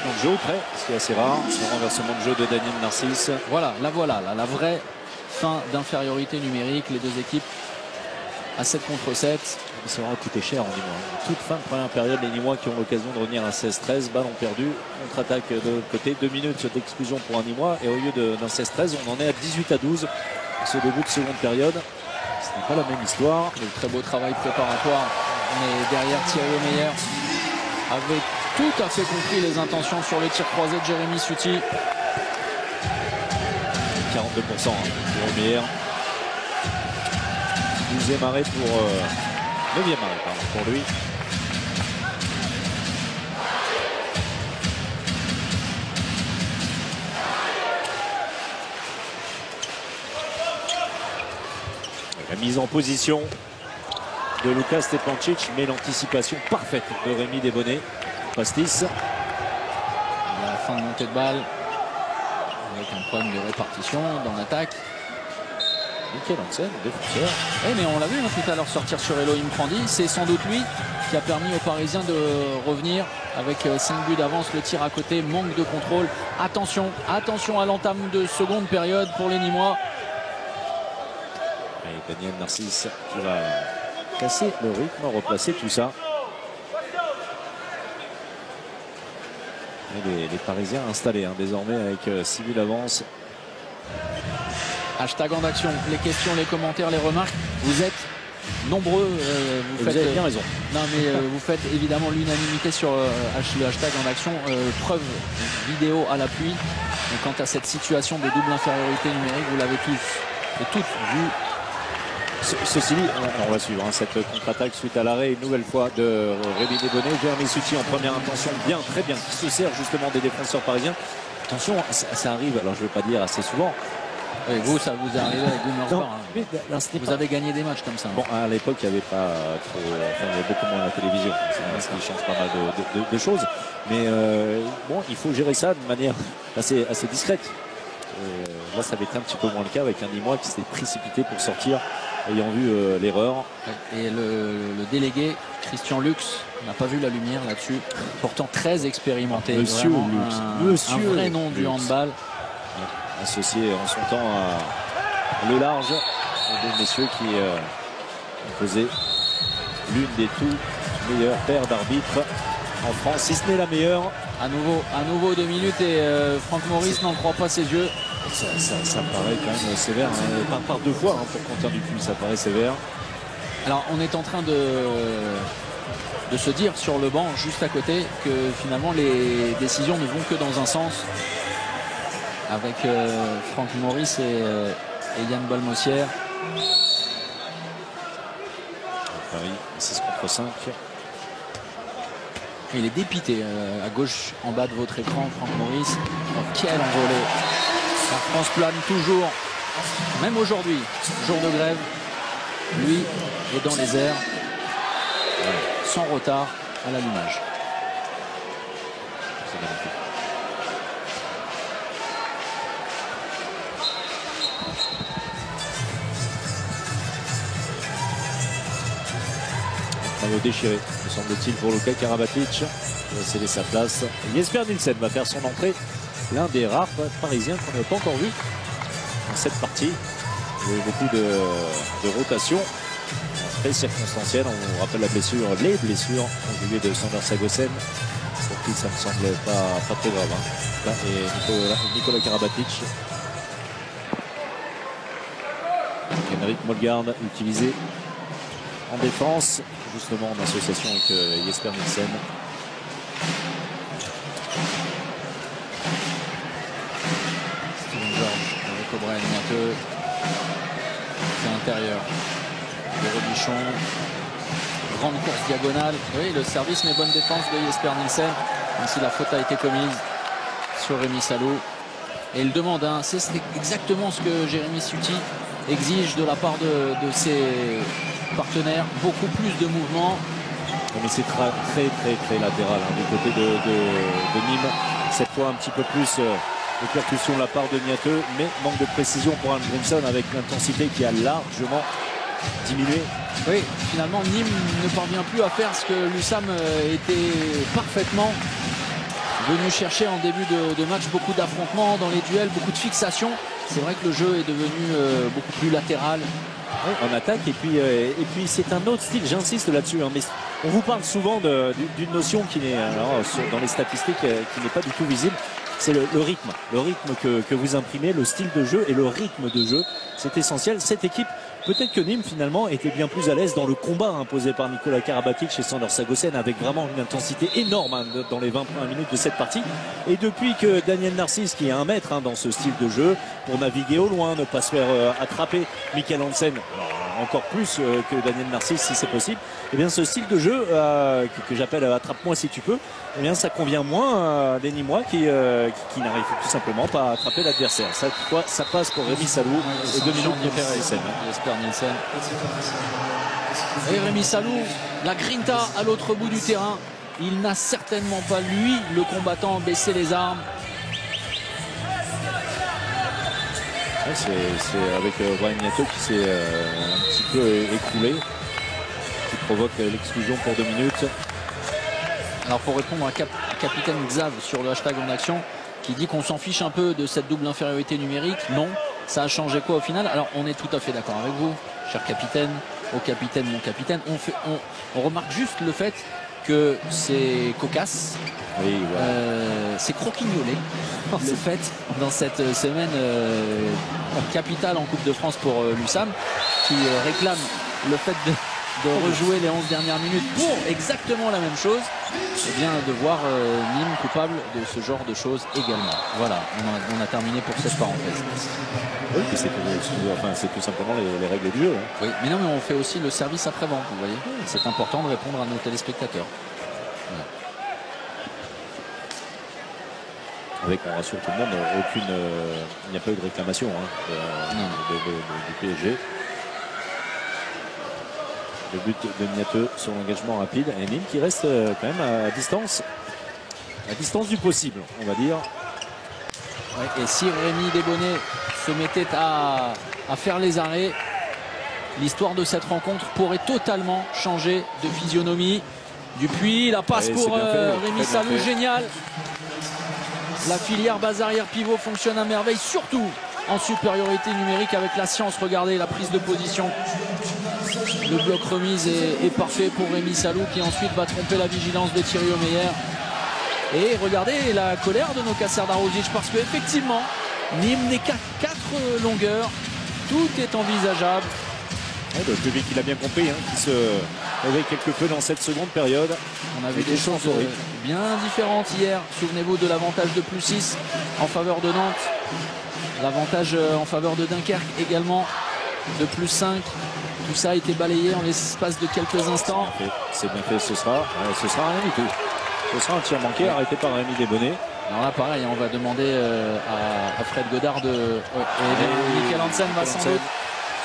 Donc jeu prêt, ce qui est assez rare. Le renversement de jeu de Daniel Narcisse. Voilà, la vraie fin d'infériorité numérique. Les deux équipes à 7 contre 7. Ça aura coûté cher en Nîmois. Toute fin de première période, les Nîmois qui ont l'occasion de revenir à 16-13. Ballon perdu, contre-attaque de l'autre côté. 2 minutes d'exclusion pour un Nîmois. Et au lieu d'un 16-13, on en est à 18-12. Ce début de seconde période. Ce n'est pas la même histoire. Le très beau travail préparatoire. Mais derrière Thierry Omeyer avait tout à fait compris les intentions sur le tir croisé de Jérémy Suti. 42% Thierry Omeyer. 12e arrêt pour 9e arrêt pour lui. La mise en position de Luka Stepancic, mais l'anticipation parfaite de Rémi Desbonnets. Pastis. La fin de montée de balle avec un problème de répartition dans l'attaque. Mikkel Hansen, défenseur. Oui, mais on l'a vu tout à l'heure sortir sur Elohim Prandi. C'est sans doute lui qui a permis aux Parisiens de revenir avec 5 buts d'avance. Le tir à côté, manque de contrôle. Attention à l'entame de seconde période pour les Nîmois. Et Daniel Narcisse qui va casser le rythme, replacer tout ça. Et les Parisiens installés désormais avec 6 buts d'avance. Hashtag en action, les questions, les commentaires, les remarques. Vous êtes nombreux. Vous avez bien raison. Non, mais vous faites évidemment l'unanimité sur le hashtag en action. Preuve vidéo à l'appui. Et quant à cette situation de double infériorité numérique, vous l'avez tous et toutes vu. Ceci dit, on va suivre cette contre-attaque suite à l'arrêt une nouvelle fois de Rémi Desbonnets. Jérémy Suti en première intention, très bien, qui se sert justement des défenseurs parisiens. Attention, ça arrive, alors je ne veux pas dire assez souvent, Et vous, ça vous est arrivé avec Gummersbach. Vous pas... avez gagné des matchs comme ça. Bon, à l'époque, il n'y avait pas trop, enfin, il y avait beaucoup moins la télévision. Ça change pas mal de choses. Mais bon, il faut gérer ça de manière assez discrète. Là, ça avait été un petit peu moins le cas avec un Nîmois qui s'était précipité pour sortir, ayant vu l'erreur. Et le délégué, Christian Lux, n'a pas vu la lumière là-dessus. Pourtant très expérimenté. Monsieur Lux. Un vrai nom du handball. Associé en son temps à Le Large, des messieurs qui ont posé l'une des tout meilleures paires d'arbitres en France, si ce n'est la meilleure. À nouveau 2 minutes et Franck Maurice n'en croit pas ses yeux. Ça paraît quand même sévère, hein. Par 2 fois hein, pour Quentin Dupuis, ça paraît sévère. Alors on est en train de se dire sur le banc juste à côté que finalement les décisions ne vont que dans un sens. Avec Franck Maurice et Yann Balmossière. Paris, 6 contre 5. Il est dépité à gauche en bas de votre écran, Franck Maurice. Oh, quel envolé. La France plane toujours, même aujourd'hui, jour de grève. Lui est dans les airs, sans retard à l'allumage. C'est magnifique. Maillot déchiré, me semble-t-il, pour Luka Karabatic. Il va céder sa place. Jesper Nielsen va faire son entrée. L'un des rares Parisiens qu'on n'a pas encore vu dans cette partie. Il y a eu beaucoup de rotation. Très circonstancielle. On rappelle les blessures conjuguées de Sander Sagosen. Pour qui ça ne semble pas trop grave. Hein. Là, et Nicolas Karabatic. Henrik Molgaard utilisé en défense, justement en association avec Jesper Nielsen. Steven George avec O'Brien Miateux. C'est l'intérieur de Robichon. Grande course diagonale. Oui, le service mais bonne défense de Jesper Nielsen. Même si la faute a été commise sur Rémi Salou. Et il demande, hein, c'est exactement ce que Jérémy Suti exige de la part de ses partenaires, beaucoup plus de mouvements. Mais c'est très latéral hein, du côté de Nîmes. Cette fois un petit peu plus de percussion de la part de Miateux, mais manque de précision pour Almgrimsson avec l'intensité qui a largement diminué. Oui, finalement Nîmes ne parvient plus à faire ce que l'USAM était parfaitement venu chercher en début de match. Beaucoup d'affrontements dans les duels, beaucoup de fixations. C'est vrai que le jeu est devenu beaucoup plus latéral. Oui, en attaque et puis c'est un autre style, j'insiste là-dessus, hein, mais on vous parle souvent d'une notion qui n'est dans les statistiques qui n'est pas du tout visible, c'est le rythme que vous imprimez, le style de jeu et le rythme de jeu, c'est essentiel. Cette équipe, peut-être que Nîmes finalement était bien plus à l'aise dans le combat imposé par Nicolas Karabatic et Sander Sagosen avec vraiment une intensité énorme hein, dans les 20 premières minutes de cette partie. Et depuis que Daniel Narcisse, qui est un maître hein, dans ce style de jeu, pour naviguer au loin, ne pas se faire attraper, Michael Hansen encore plus que Daniel Narcisse si c'est possible, et bien ce style de jeu que j'appelle attrape-moi si tu peux, et bien ça convient moins des Nîmois qui n'arrivent tout simplement pas à attraper l'adversaire. Cette fois ça passe pour Rémi Salou et 2 minutes de Nielsen. Jesper Nielsen. Et Rémi Salou, la grinta à l'autre bout du terrain. Il n'a certainement pas, lui, le combattant, baissé les armes. Ouais, c'est avec O'Brien Miateux qui s'est un petit peu écroulé, qui provoque l'exclusion pour 2 minutes. Alors pour répondre à capitaine Xav sur le hashtag en action, qui dit qu'on s'en fiche un peu de cette double infériorité numérique, non. Ça a changé quoi au final? Alors on est tout à fait d'accord avec vous, cher capitaine, au capitaine, mon capitaine. On remarque juste le fait que c'est cocasse, oui, voilà. C'est croquignolé le fait dans cette semaine capitale en Coupe de France pour l'USAM, qui réclame le fait de rejouer les 11 dernières minutes pour exactement la même chose, et bien de voir Nîmes coupable de ce genre de choses également. Voilà, on a terminé pour cette parenthèse. Oui, c'est tout simplement les règles du jeu. Hein. Oui, mais non, mais on fait aussi le service après-vente, vous voyez. C'est important de répondre à nos téléspectateurs. Voilà. Avec, on rassure tout le monde, il n'y a pas eu de réclamation du PSG. Le but de Niateux sur l'engagement rapide. Et Nîmes qui reste quand même à distance du possible, on va dire. Ouais, et si Rémi Desbonnets se mettait à faire les arrêts, l'histoire de cette rencontre pourrait totalement changer de physionomie. Dupuis, la passe pour Rémi Salou, génial. La filière base arrière pivot fonctionne à merveille, surtout en supériorité numérique avec la science. Regardez la prise de position. Le bloc remise est parfait pour Rémi Salou qui ensuite va tromper la vigilance de Thierry Omeyer. Et regardez la colère de Noka Serdarovic parce qu'effectivement, Nîmes n'est qu'à 4 longueurs. Tout est envisageable. Ouais, le public il a bien compris, qui se réveille quelque peu dans cette seconde période. On a vu des choses bien différentes hier. Souvenez-vous de l'avantage de +6 en faveur de Nantes. L'avantage en faveur de Dunkerque également de +5. Tout ça a été balayé en l'espace de quelques instants. C'est bien fait, ce sera rien du tout. Ce sera un tir manqué arrêté par Rémi Desbonnets. Alors là pareil, on va demander à Fred Godard et Michael Hansen va sans doute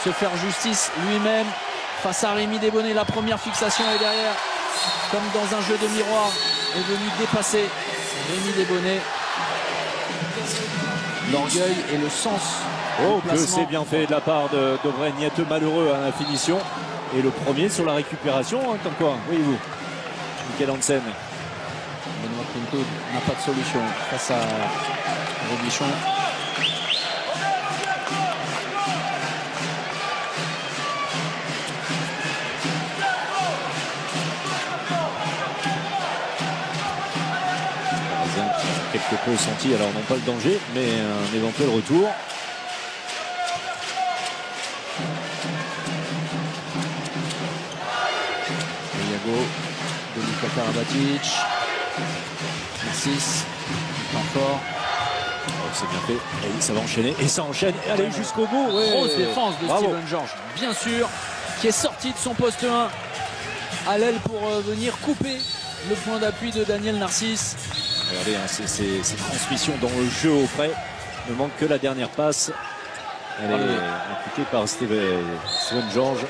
se faire justice lui-même face à Rémi Desbonnets. La première fixation est derrière, comme dans un jeu de miroir, est venu dépasser Rémi Desbonnets. L'orgueil et le sens. Oh, que c'est bien fait de la part d'Aubray Niateux, malheureux à la finition. Et le premier sur la récupération, comme quoi, voyez-vous, Michael Hansen. Benoît Pinto n'a pas de solution face à Robichon. Quelque peu senti, alors non pas le danger, mais un éventuel retour. Iago de Luka Karabatic. Narcisse, temps fort. Oh, c'est bien fait, et ça va enchaîner, et ça enchaîne, et allez jusqu'au bout. Grosse défense de Steven George, bien sûr, qui est sorti de son poste 1 à l'aile pour venir couper le point d'appui de Daniel Narcisse. Regardez, ces transmissions dans le jeu auprès. Il ne manque que la dernière passe. Elle est imputée par Steven George.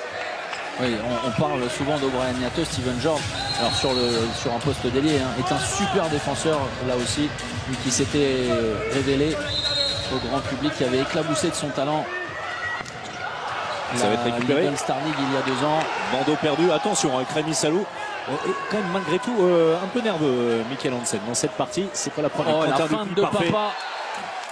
Oui, on parle souvent d'Aubray Niateux. Steven George, alors sur un poste d'ailier, est un super défenseur là aussi, lui qui s'était révélé au grand public, qui avait éclaboussé de son talent. Ça va être récupéré. Star League il y a 2 ans. Bandeau perdu, attention avec Rémi Salou. Et quand même malgré tout un peu nerveux Michael Hansen dans cette partie. C'est pas la première. La feinte de papa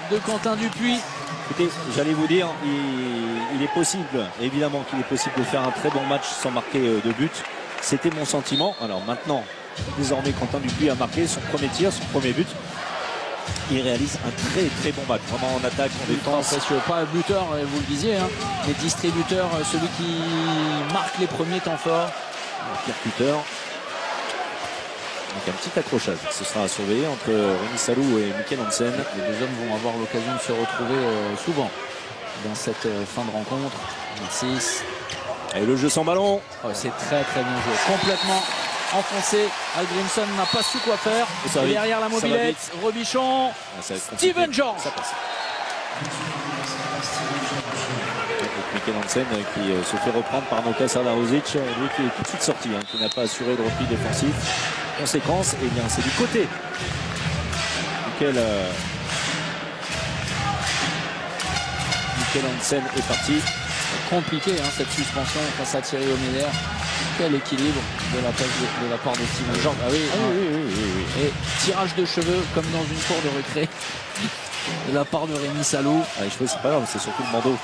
de Quentin Dupuis. Écoutez, j'allais vous dire, il est possible, évidemment qu'il est possible de faire un très bon match sans marquer de but. C'était mon sentiment. Alors maintenant, désormais Quentin Dupuis a marqué son premier tir, son premier but. Il réalise un très très bon match, vraiment en attaque, en défense. Pas buteur, vous le disiez, mais distributeur, celui qui marque les premiers temps forts. Percuteur. Donc un petit accrochage, ce sera à surveiller entre Rémi Salou et Michael Hansen. Les 2 hommes vont avoir l'occasion de se retrouver souvent dans cette fin de rencontre. Narcisse. Et le jeu sans ballon. Oh, c'est très très bien joué, complètement enfoncé. Algrimson n'a pas su quoi faire. Et derrière la mobilette, Robichon, Steven George. Michael Hansen qui se fait reprendre par Noka Serdarovic, lui qui est tout de suite sorti, qui n'a pas assuré de repli défensif. Conséquence, eh bien c'est du côté Michael Hansen est parti. Compliqué cette suspension face à Thierry Omeyer. Quel équilibre de la part de Steven George. Ah oui, oui. Et tirage de cheveux comme dans une cour de récré de la part de Rémi Salou. Les cheveux c'est pas grave, c'est surtout le bandeau.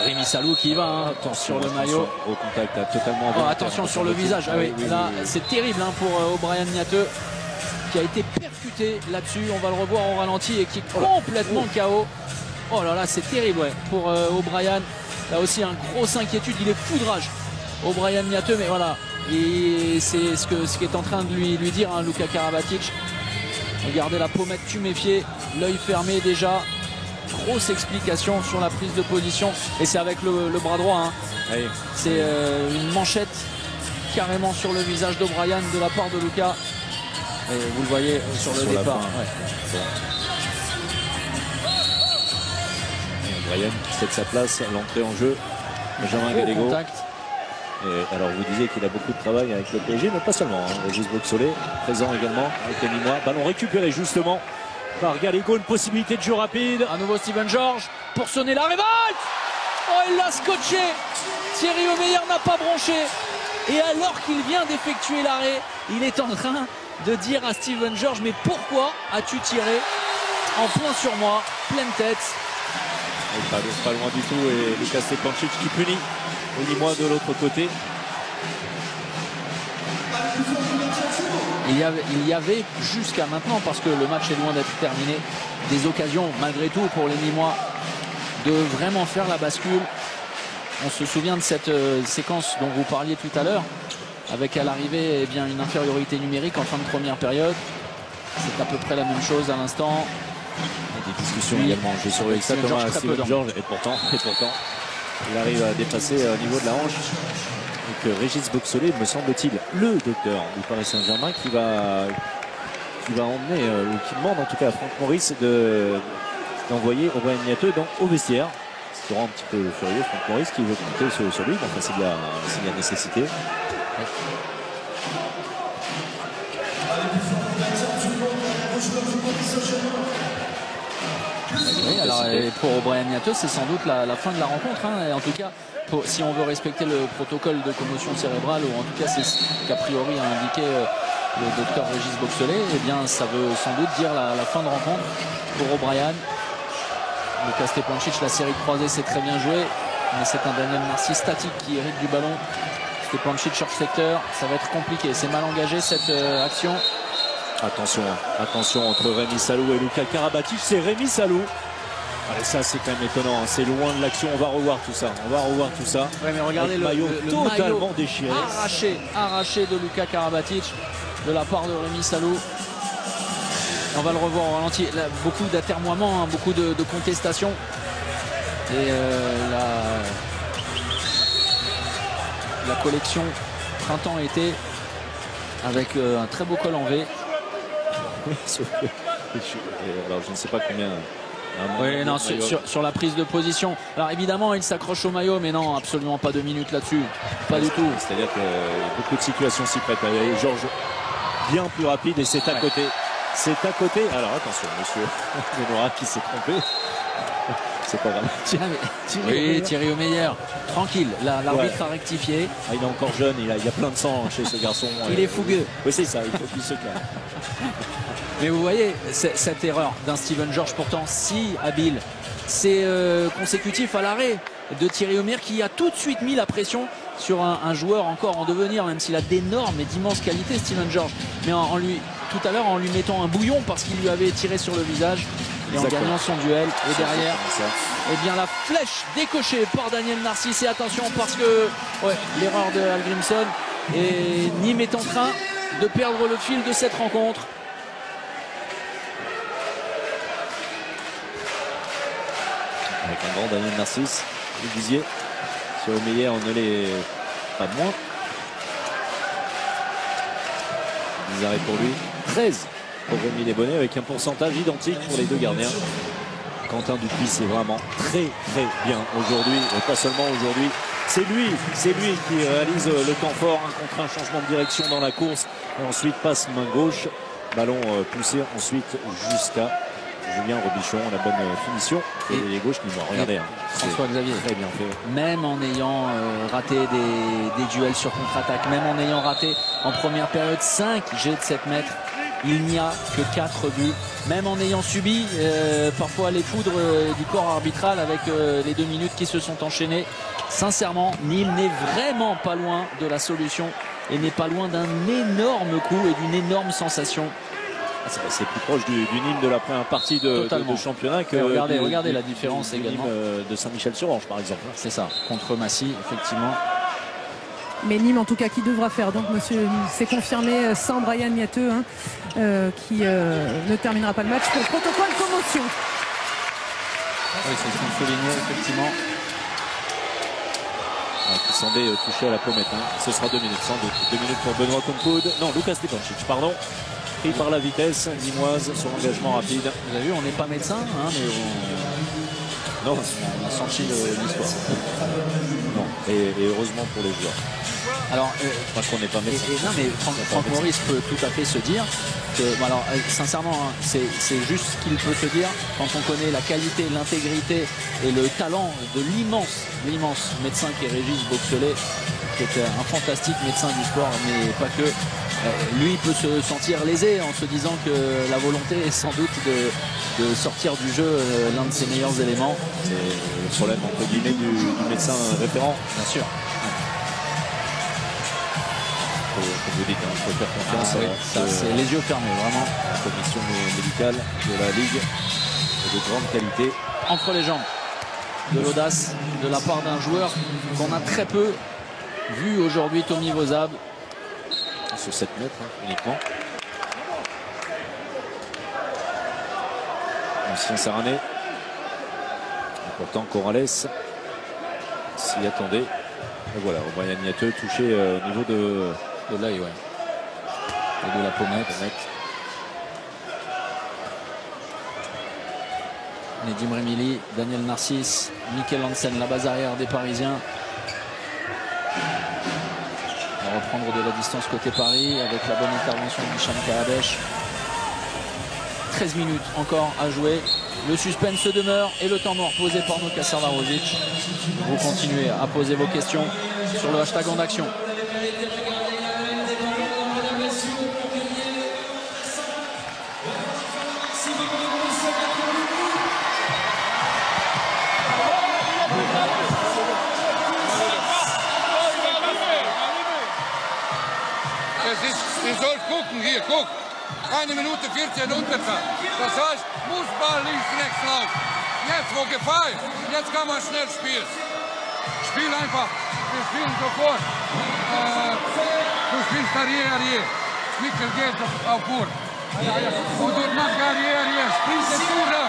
Rémi Salou qui va sur le maillot. Au contact, totalement. Attention sur le visage. Là, c'est terrible pour Aubray Niateux qui a été percuté là-dessus. On va le revoir au ralenti et qui est complètement KO. Oh là là, c'est terrible pour O'Brien. Là aussi, grosse inquiétude. Il est foudrage, Aubray Niateux, mais voilà. Et c'est ce qu'est en train de lui dire Luka Karabatic. Regardez la pommette tuméfiée, l'œil fermé déjà. Grosse explication sur la prise de position. Et c'est avec le bras droit. C'est une manchette carrément sur le visage d'O'Brien de la part de Luka. Et vous le voyez sur le départ. Ouais. Brian qui cède sa place, l'entrée en jeu. Benjamin Gallego. Et alors vous disiez qu'il a beaucoup de travail avec le PSG, mais pas seulement. Régis Boxolé, présent également avec les Nîmois. Ballon récupéré justement par Gallego, une possibilité de jeu rapide. À nouveau Steven George pour sonner la révolte. Oh, il l'a scotché. Thierry Omeyer n'a pas bronché. Et alors qu'il vient d'effectuer l'arrêt, il est en train de dire à Steven George, mais pourquoi as-tu tiré en plein sur moi, pleine tête? Pas loin du tout, et Lucas Stepancic qui punit les Nîmois de l'autre côté. Il y avait jusqu'à maintenant, parce que le match est loin d'être terminé, des occasions malgré tout pour les Nîmois de vraiment faire la bascule. On se souvient de cette séquence dont vous parliez tout à l'heure, avec à l'arrivée une infériorité numérique en fin de première période. C'est à peu près la même chose à l'instant. Des discussions également. J'ai surveillé exactement à Steven George, et pourtant, il arrive à dépasser au niveau de la hanche. Donc Régis Boxolé, me semble-t-il, le docteur du Paris Saint-Germain, qui va emmener, ou qui demande en tout cas à Franck Maurice d'envoyer O'Brien Niateux au vestiaire. Ce qui rend un petit peu furieux Franck Maurice, qui veut compter sur lui, enfin s'il y a nécessité. Oui, alors, et pour O'Brien Niateux, c'est sans doute la fin de la rencontre. Et en tout cas, si on veut respecter le protocole de commotion cérébrale, ou en tout cas c'est ce qu'a priori a indiqué le docteur Régis Boxolé, eh bien ça veut sans doute dire la fin de rencontre pour O'Brien. Lucas Stepancic, la série de croisés, c'est très bien joué, mais c'est un Daniel Narcisse statique qui hérite du ballon. Stepancic cherche secteur, ça va être compliqué, c'est mal engagé cette action. Attention entre Rémi Salou et Luka Karabatic, c'est Rémi Salou. Allez, ça c'est quand même étonnant, c'est loin de l'action, on va revoir tout ça. Ouais, mais regardez le maillot totalement maillot déchiré. Arraché de Luka Karabatic de la part de Rémi Salou. On va le revoir au ralenti. Là, beaucoup d'atermoiements, beaucoup de contestations. Et la collection printemps-été avec un très beau col en V. Alors je ne sais pas combien. Oui, non, sur la prise de position. Alors évidemment, il s'accroche au maillot, mais non, absolument pas 2 minutes là-dessus. Pas du tout. C'est-à-dire qu'il y a beaucoup de situations s'y prêtent. Georges bien plus rapide et c'est à côté. C'est à côté. Alors attention, monsieur Ménora qui s'est trompé. C'est pas grave. Thierry Omeyer, tranquille. L'arbitre a rectifié. Il est encore jeune, il y a plein de sang chez ce garçon. Il est fougueux. Oui, c'est ça, il faut qu'il se calme. Mais vous voyez, cette erreur d'un Steven George, pourtant si habile, c'est consécutif à l'arrêt de Thierry Omeyer qui a tout de suite mis la pression sur un joueur encore en devenir, même s'il a d'énormes et d'immenses qualités, Steven George. Mais tout à l'heure, en lui mettant un bouillon parce qu'il lui avait tiré sur le visage. Et en gagnant son duel, et derrière, eh bien la flèche décochée par Daniel Narcisse. Et attention parce que l'erreur de Hallgrímsson, et Nîmes est en train de perdre le fil de cette rencontre. Avec un grand Daniel Narcisse, vous disiez, sur Omeyer on ne l'est pas moins. 10 arrêts pour lui, 13 pour Rémi Desbonnets, avec un pourcentage identique pour les deux gardiens. Quentin Dupuis, c'est vraiment très bien aujourd'hui, et pas seulement aujourd'hui. C'est lui qui réalise le temps fort, un contre un changement de direction dans la course, et ensuite passe main gauche, ballon poussé ensuite jusqu'à Julien Robichon, la bonne finition. Et les gauches Nîmois, regardez. François Xavier, très bien fait. Même en ayant raté des duels sur contre-attaque, même en ayant raté en première période 5 jets de 7 mètres, il n'y a que 4 buts. Même en ayant subi parfois les foudres du corps arbitral avec les 2 minutes qui se sont enchaînées. Sincèrement, Nîmes n'est vraiment pas loin de la solution et n'est pas loin d'un énorme coup et d'une énorme sensation. C'est plus proche du Nîmes de la première partie de championnat que regardez la différence également. Nîmes de Saint-Michel-sur-Orge par exemple. C'est ça, contre Massy effectivement. Mais Nîmes en tout cas qui devra faire, donc monsieur, c'est confirmé sans Brian Niateux qui ne terminera pas le match pour protocole commotion. Oui, c'est ce qu'on soulignait effectivement. Qui semblait touché à la pommette. Ce sera 2 minutes sans doute. 2 minutes pour Benoît Kounkoud. Non, Lucas Stepancic, pardon. pris par la vitesse nîmoise sur l'engagement rapide. Vous avez vu, on n'est pas médecin, hein, mais non, on a senti l'histoire. Non, et heureusement pour les joueurs. Alors, parce qu'on n'est pas médecin. Non, mais Franck Maurice peut tout à fait se dire que, alors, sincèrement, hein, c'est juste ce qu'il peut se dire quand on connaît la qualité, l'intégrité et le talent de l'immense médecin qui est Régis Boxelet, qui est un fantastique médecin du sport, mais pas que. Lui peut se sentir lésé en se disant que la volonté est sans doute de sortir du jeu l'un de ses meilleurs éléments. C'est le problème entre guillemets du médecin référent. Bien sûr. Comme vous dites, il faut faire confiance. C'est les yeux fermés, vraiment. La commission médicale de la Ligue est de grande qualité. Entre les jambes, de l'audace de la part d'un joueur qu'on a très peu vu aujourd'hui, Tommy Vozab. Sur 7 mètres uniquement. Ancien Saranais. Et pourtant Corrales s'y attendait. Et voilà, Brian Niateux touché au niveau de l'œil, ouais. Et de la pommette. Nedim Remili, Daniel Narcisse, Mikkel Hansen, la base arrière des Parisiens. On va reprendre de la distance côté Paris avec la bonne intervention d'Hicham Kahabesh. 13 minutes encore à jouer. Le suspense se demeure et le temps mort posé par Noka Sardarovic. Vous continuez à poser vos questions sur le hashtag en action. Ihr sollt gucken, hier, guck. 1 Minute 14 Unterzahl. Das heißt, muss Ball links, rechts laufen. Jetzt, wo Gefahr ist, jetzt kann man schnell spielen. Spiel einfach. Wir spielen sofort. Du spielst Arrière. Mikkel geht auf Bord. Und du machst Arrière. Springst du da.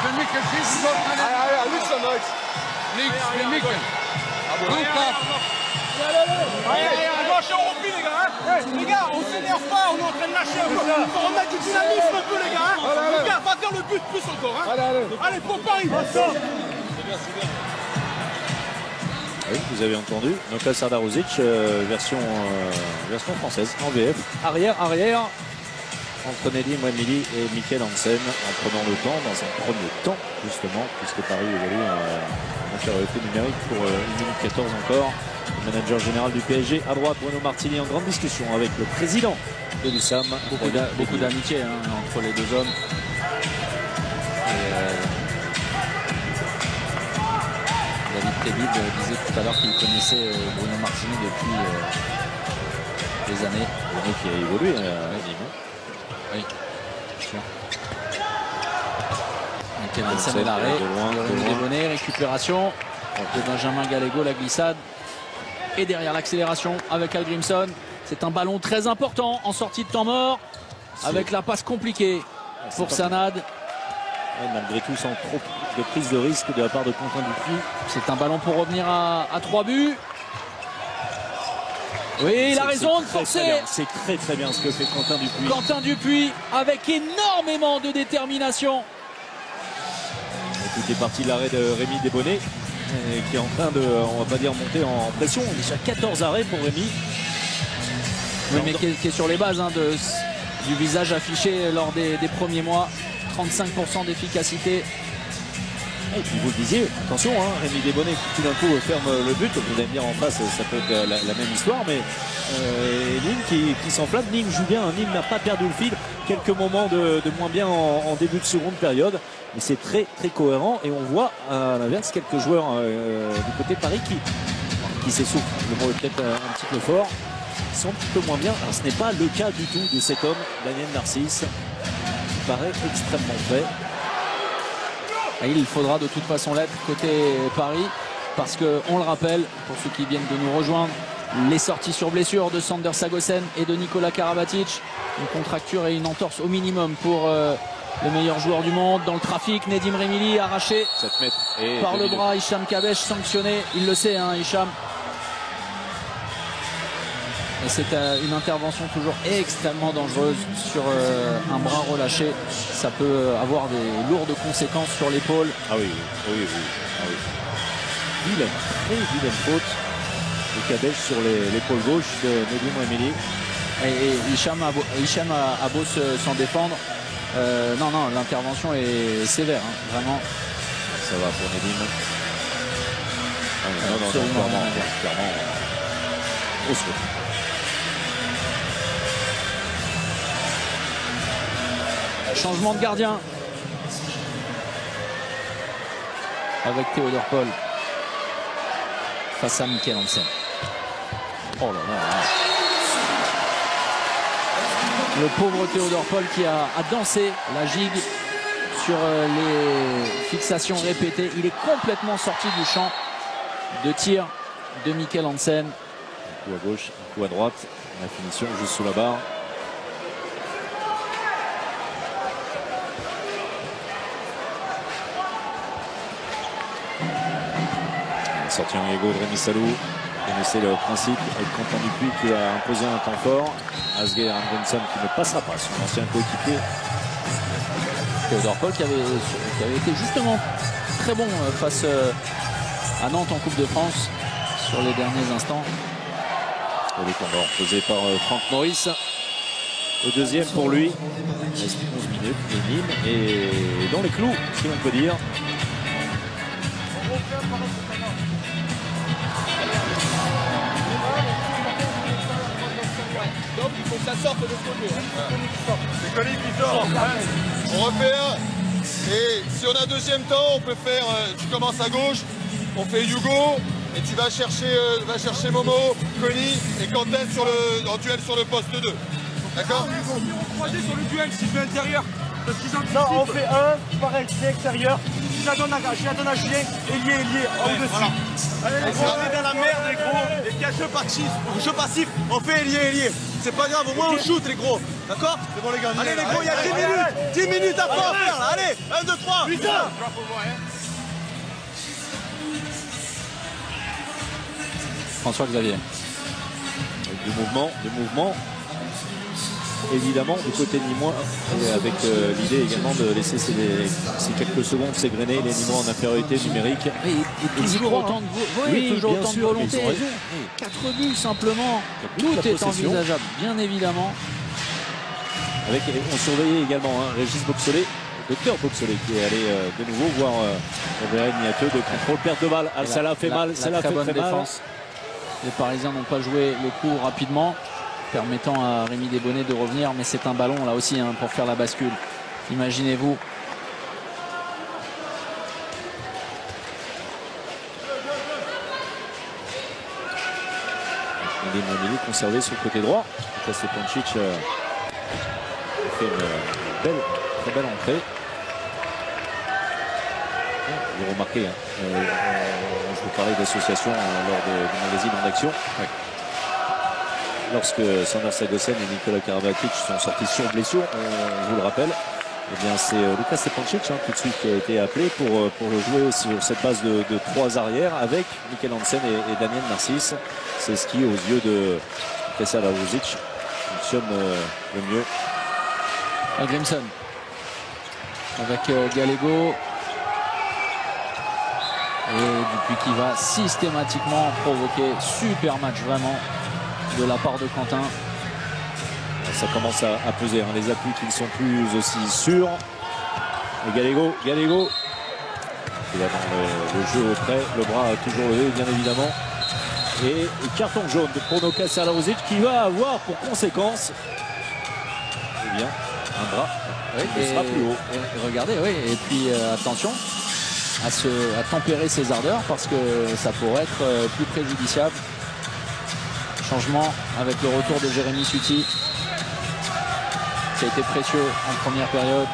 Wenn Mikkel schießt, soll man... Links für Mikkel. Lukas. Lâchez, on replie les gars, hein. Les gars, on s'énerve pas, on est en train de lâcher un peu. Faut remettre du dynamisme un peu les gars, hein. Les gars, va vers le but plus encore, hein. Allez, pour Paris. Oui, vous avez entendu, Noka Sardarovic, version française, en VF. Arrière, entre Nedim Remili et Mikkel Hansen, en prenant le temps, dans un premier temps, justement, puisque Paris évolue en infériorité numérique pour 1 minute 14 encore. Le manager général du PSG à droite, Bruno Martini, en grande discussion avec le président de l'USAM. Beaucoup d'amitié entre les deux hommes. David Tébid disait tout à l'heure qu'il connaissait Bruno Martini depuis des années. Bruno qui a évolué à Nîmes. Oui, bien sûr. Mikkel Hansen est l'arrêt. Rémi Desbonnets, récupération de Benjamin Gallego, la glissade. Et derrière l'accélération avec Al Grimson. C'est un ballon très important en sortie de temps mort. Avec la passe compliquée pour Sanad. Ouais, malgré tout, sans trop de prise de risque de la part de Quentin Dupuis. C'est un ballon pour revenir à 3 buts. Oui, il a raison de forcer. C'est très bien ce que fait Quentin Dupuis. Quentin Dupuis avec énormément de détermination. Et tout est parti de l'arrêt de Rémi Desbonnets, qui est en train de, on va pas dire monter en pression. On est déjà 14 arrêts pour Rémi. Oui, mais qui est sur les bases du visage affiché lors des premiers mois. 35% d'efficacité. Et puis vous le disiez, attention, Rémi Desbonnets qui tout d'un coup ferme le but. Vous allez me dire en face, ça peut être la même histoire, mais Nîmes qui s'enflamme. Nîmes joue bien, Nîmes n'a pas perdu le fil. Quelques moments de moins bien en début de seconde période, mais c'est très cohérent. Et on voit à l'inverse quelques joueurs du côté de Paris qui s'essoufflent. Le mot est peut-être un petit peu fort. Ils sont un petit peu moins bien. Alors, ce n'est pas le cas du tout de cet homme, Daniel Narcisse, qui paraît extrêmement frais. Et il faudra de toute façon l'être côté Paris, parce qu'on le rappelle, pour ceux qui viennent de nous rejoindre, les sorties sur blessure de Sander Sagosen et de Nikola Karabatic, une contracture et une entorse au minimum pour le meilleur joueur du monde. Dans le trafic, Nedim Remili arraché par le bras, Hicham Kahabesh sanctionné, il le sait, Hicham. Et c'est une intervention toujours extrêmement dangereuse sur un bras relâché. Ça peut avoir des lourdes conséquences sur l'épaule. Ah oui, oui, oui. Ah oui. Vilaine, très vilaine faute de Kadesh sur l'épaule gauche de Nedim Remili. Et Hicham a beau s'en défendre. Non, l'intervention est sévère, hein, vraiment. Ça va pour Nedim. Non, clairement. Grosse faute. Changement de gardien avec Théodore Paul face à Mikkel Hansen. Oh là là. Le pauvre Théodore Paul qui a dansé la gigue sur les fixations répétées. Il est complètement sorti du champ de tir de Mikkel Hansen. Un coup à gauche, un coup à droite. La finition juste sous la barre. Sorti en ego de Rémi Salou. Vous connaissez le principe avec Quentin Dupuis qui a imposé un temps fort. Asger Arngrimsson qui ne passera pas, son ancien coéquipier. Théodore Paul qui avait été justement très bon face à Nantes en Coupe de France sur les derniers instants. Et les combats posés par Franck Maurice. Le deuxième pour lui. Il reste 11 minutes. Et Nîmes est dans les clous, si l'on peut dire. Donc il faut que ça sorte de ce côté. C'est Conny qui sort. On refait un. Et si on a deuxième temps, on peut faire. Tu commences à gauche, on fait Hugo, et tu vas chercher Momo, Conny et Quentin en duel sur le poste 2. D'accord? Ils vont croiser sur le duel si je vais intérieur. Parce qu'ils anticipent. Non, on fait un, pareil, c'est extérieur. Je la donne à Julien, ailier, en dessus. Allez, Si on est dans la merde, les gros, et qu'il y a jeu passif, on fait ailier. C'est pas grave, au moins on shoot, les gros. D'accord? C'est bon les gars. Allez, les gros, il y a 10 minutes à faire là. Allez, 1, 2, 3. Putain! François Xavier. Du mouvement. Évidemment, du côté Nîmois, avec l'idée également de laisser ces quelques secondes s'égrener les Nîmois en infériorité numérique. Et toujours autant de volonté. 4 buts simplement. Tout est envisageable, bien évidemment. On surveillait également Régis Boxolet, docteur Boxolet, qui est allé de nouveau voir Robert Niateux de contrôle, perte de balle. Ça l'a fait mal, ça l'a fait très mal. Les Parisiens n'ont pas joué le coup rapidement, permettant à Rémi Desbonnets de revenir, mais c'est un ballon là aussi pour faire la bascule. Imaginez-vous. Nedim conservé sur le côté droit. Stepancic fait une très belle entrée. Vous remarquez, je vous parlais d'association lors du magazine En Action. Ouais. Lorsque Sander Sagosen et Nikola Karabatic sont sortis sur blessure, on vous le rappelle, eh bien c'est Lukas Stepancic tout de suite qui a été appelé pour le jouer sur cette base de 3 arrières avec Mikkel Hansen et Daniel Narcisse. C'est ce qui, aux yeux de Kessel Larouzic, fonctionne le mieux. Grimson avec Gallego. Et Dupuis qui va systématiquement provoquer. Super match vraiment de la part de Quentin. Ça commence à peser, les appuis qui ne sont plus aussi sûrs. Et Gallego il est dans le jeu près, le bras toujours levé bien évidemment. Et carton jaune pour Nokas Arlauzic qui va avoir pour conséquence un bras qui sera plus haut. Et regardez, et puis attention à tempérer ses ardeurs parce que ça pourrait être plus préjudiciable. Changement avec le retour de Jérémy Suti qui a été précieux en première période.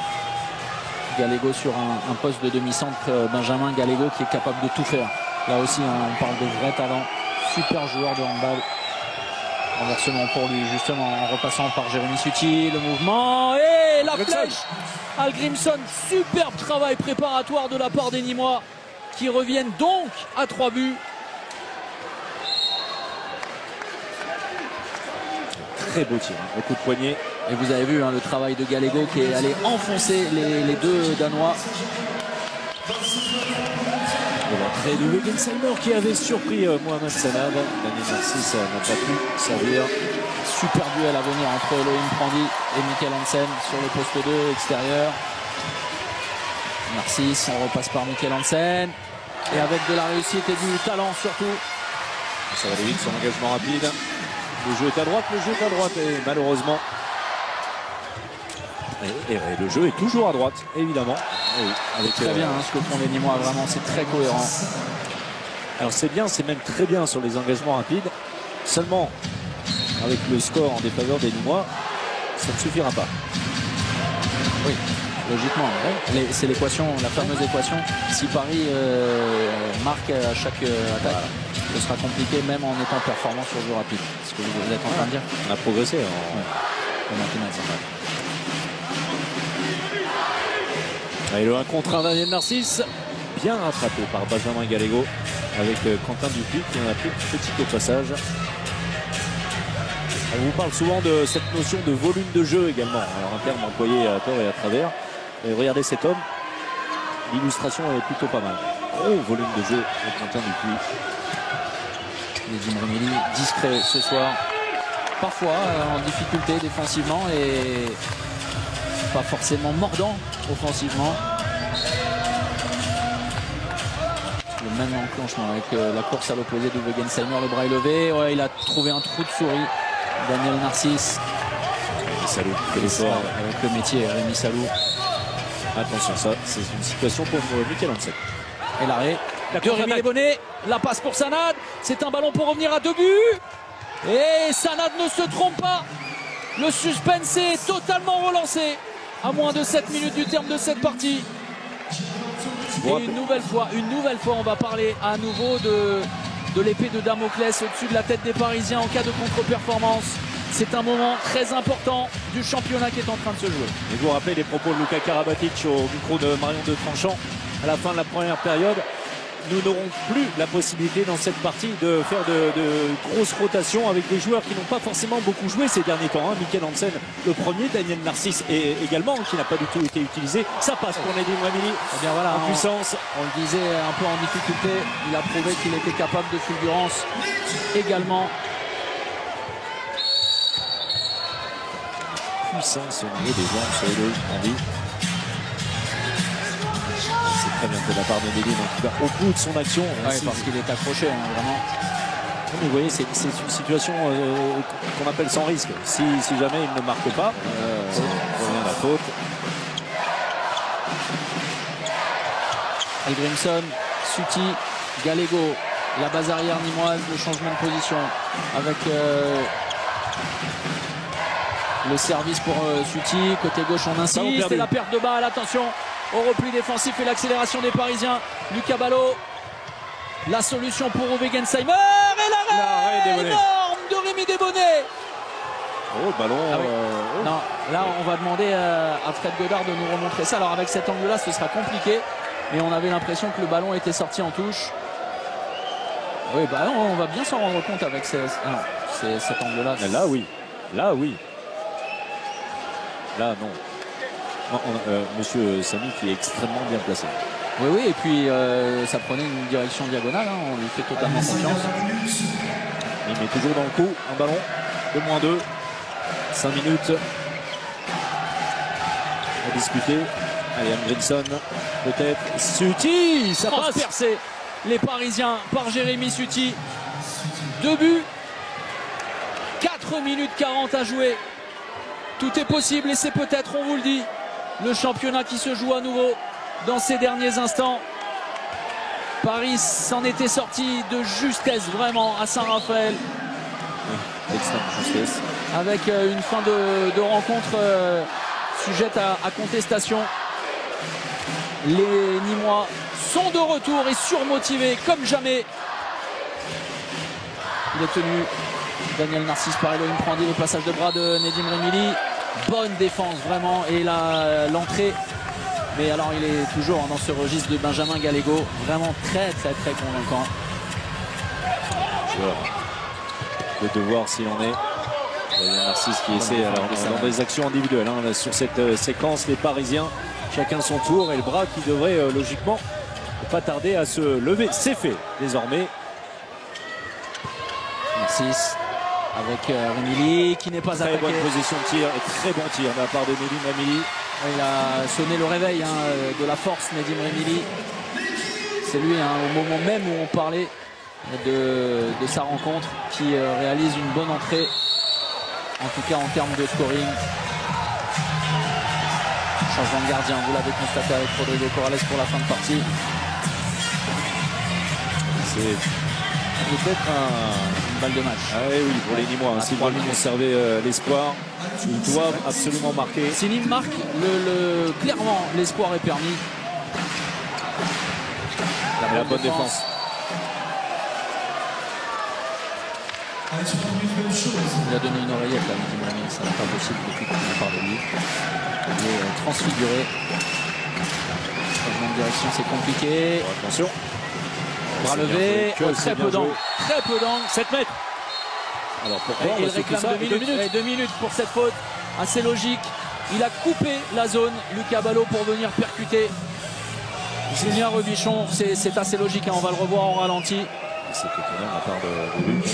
Gallego sur un poste de demi-centre. Benjamin Gallego qui est capable de tout faire. Là aussi on parle de vrai talent. Super joueur de handball. Renversement pour lui justement en repassant par Jérémy Suti. Le mouvement et la flèche. Algrimson, superbe travail préparatoire de la part des Nîmois qui reviennent donc à 3 buts. très beau tir, le coup de poignet. Et vous avez vu le travail de Gallego qui est allé enfoncer les deux Danois. L'entrée de Wegensheimer qui avait surpris Mohamed Sanad. Daniel Narcisse n'a pas pu servir. Super duel à venir entre Elohim Prandi et Mikkel Hansen sur le poste 2 extérieur. Narcisse, on repasse par Mikkel Hansen. Et avec de la réussite et du talent surtout. Ça va aller vite, son engagement rapide. Le jeu est à droite, et malheureusement. Et le jeu est toujours à droite, évidemment. Oui, avec, très bien ce que font les Nîmois, vraiment, c'est très cohérent. Alors c'est bien, c'est même très bien sur les engagements rapides. Seulement, avec le score en défaveur des Nîmois, ça ne suffira pas. Oui, logiquement. Ouais. C'est l'équation, la fameuse équation. Si Paris marque à chaque attaque, ce sera compliqué même en étant performant sur le jeu rapide. C'est ce que vous êtes en train de dire. On a progressé en mathématiques. Et le 1 contre 1 Daniel Narcisse, bien rattrapé par Benjamin Gallego avec Quentin Dupuis qui en a pris petit au passage. On vous parle souvent de cette notion de volume de jeu également. Alors un terme employé à tort et à travers. Et regardez cet homme, l'illustration est plutôt pas mal. Gros volume de jeu de Quentin Dupuis. Nedim Remili discret ce soir, parfois en difficulté défensivement et pas forcément mordant offensivement. Le même enclenchement avec la course à l'opposé de Wegensheimer, le bras est levé. Ouais, il a trouvé un trou de souris. Daniel Narcisse. Salou, avec le métier, Rémi Salou. Attention, ça, c'est une situation pour Mikkel Hansen. Et l'arrêt de Rémi Desbonnets. La passe pour Sanad. C'est un ballon pour revenir à 2 buts. Et Sanad ne se trompe pas. Le suspense est totalement relancé. À moins de 7 minutes du terme de cette partie. Et une nouvelle fois, on va parler à nouveau de l'épée de Damoclès au-dessus de la tête des Parisiens en cas de contre-performance. C'est un moment très important du championnat qui est en train de se jouer. Et vous vous rappelez les propos de Luka Karabatic au micro de Marion de Tranchant à la fin de la première période. Nous n'aurons plus la possibilité dans cette partie de faire de grosses rotations avec des joueurs qui n'ont pas forcément beaucoup joué ces derniers temps. Mikkel Hansen, le premier, Daniel Narcisse et également, qui n'a pas du tout été utilisé. Ça passe pour Nedim Remili. Eh bien voilà, en puissance. On le disait un peu en difficulté. Il a prouvé qu'il était capable de fulgurance également. Puissance au niveau des jambes sur Elohim Prandi. C'est très bien de la part de Nedim, en tout cas au bout de son action. Ouais, parce qu'il est accroché, vraiment. Mais vous voyez, c'est une situation qu'on appelle sans risque. Si jamais il ne marque pas, revient la faute. Elgrimson, Suti, Gallego, la base arrière nîmoise, le changement de position avec le service pour Suti. Côté gauche, on insiste. Et la perte de balle, attention au repli défensif et l'accélération des Parisiens. Lucas Ballot, la solution pour Wegensheimer et l'arrêt énorme de Rémi Desbonnets. Oh, ballon. Ah oui. Non, là, on va demander à Fred Godard de nous remontrer ça. Alors, avec cet angle-là, ce sera compliqué. Mais on avait l'impression que le ballon était sorti en touche. Oui, bah non, on va bien s'en rendre compte avec cet angle-là. Là, oui. Là, oui. Là, non. Monsieur Samy qui est extrêmement bien placé. Oui, et puis ça prenait une direction diagonale, on lui fait totalement confiance. Il met toujours dans le coup un ballon de -2. 5 minutes à discuter. Allez, Amgrinson, peut-être. Suti, ça passe. Transpercé les Parisiens par Jérémy Suti. 2 buts. 4 minutes 40 à jouer. Tout est possible et c'est peut-être, on vous le dit, le championnat qui se joue à nouveau dans ces derniers instants. Paris s'en était sorti de justesse vraiment à Saint-Raphaël. Oui, extrême justesse. Avec une fin de rencontre sujette à contestation. Les Nîmois sont de retour et surmotivés comme jamais. Il est tenu Daniel Narcisse par Elohim Prandi, le passage de bras de Nedim Remili. Bonne défense vraiment et l'entrée. Mais alors il est toujours dans ce registre de Benjamin Gallego. Vraiment très convaincant. Joueur de devoir s'il en est. Narcisse qui essaie alors, dans des actions individuelles hein, sur cette séquence. Les Parisiens, chacun son tour et le bras qui devrait logiquement pas tarder à se lever. C'est fait désormais. Narcisse avec Remili qui n'est pas attaqué. Très bonne position de tir et très bon tir de la part de Nedim Remili. Il a sonné le réveil de la force, Nedim Remili. C'est lui au moment même où on parlait de sa rencontre qui réalise une bonne entrée, en tout cas en termes de scoring. Changement de gardien, vous l'avez constaté avec Rodrigo Corrales pour la fin de partie. C'est peut-être une balle de match. Ah oui, pour les Nîmois, s'ils veulent conserver l'espoir, ils doivent absolument marquer. Si Nîmes marque, clairement l'espoir est permis. La bonne défense. Il a donné une oreillette là, Nedim Remili, ça n'est pas possible depuis qu'on parle de lui. Il est transfiguré. Changement de direction, c'est compliqué. Oh, attention. Bras levé, très peu d'angle. 7 mètres. Alors pourquoi il réclame 2 minutes. 2 minutes pour cette faute. Assez logique. Il a coupé la zone, Lucas Ballot, pour venir percuter Julien Rebichon. C'est assez logique, hein. On va le revoir en ralenti. C'est étonnant de la part de Luc.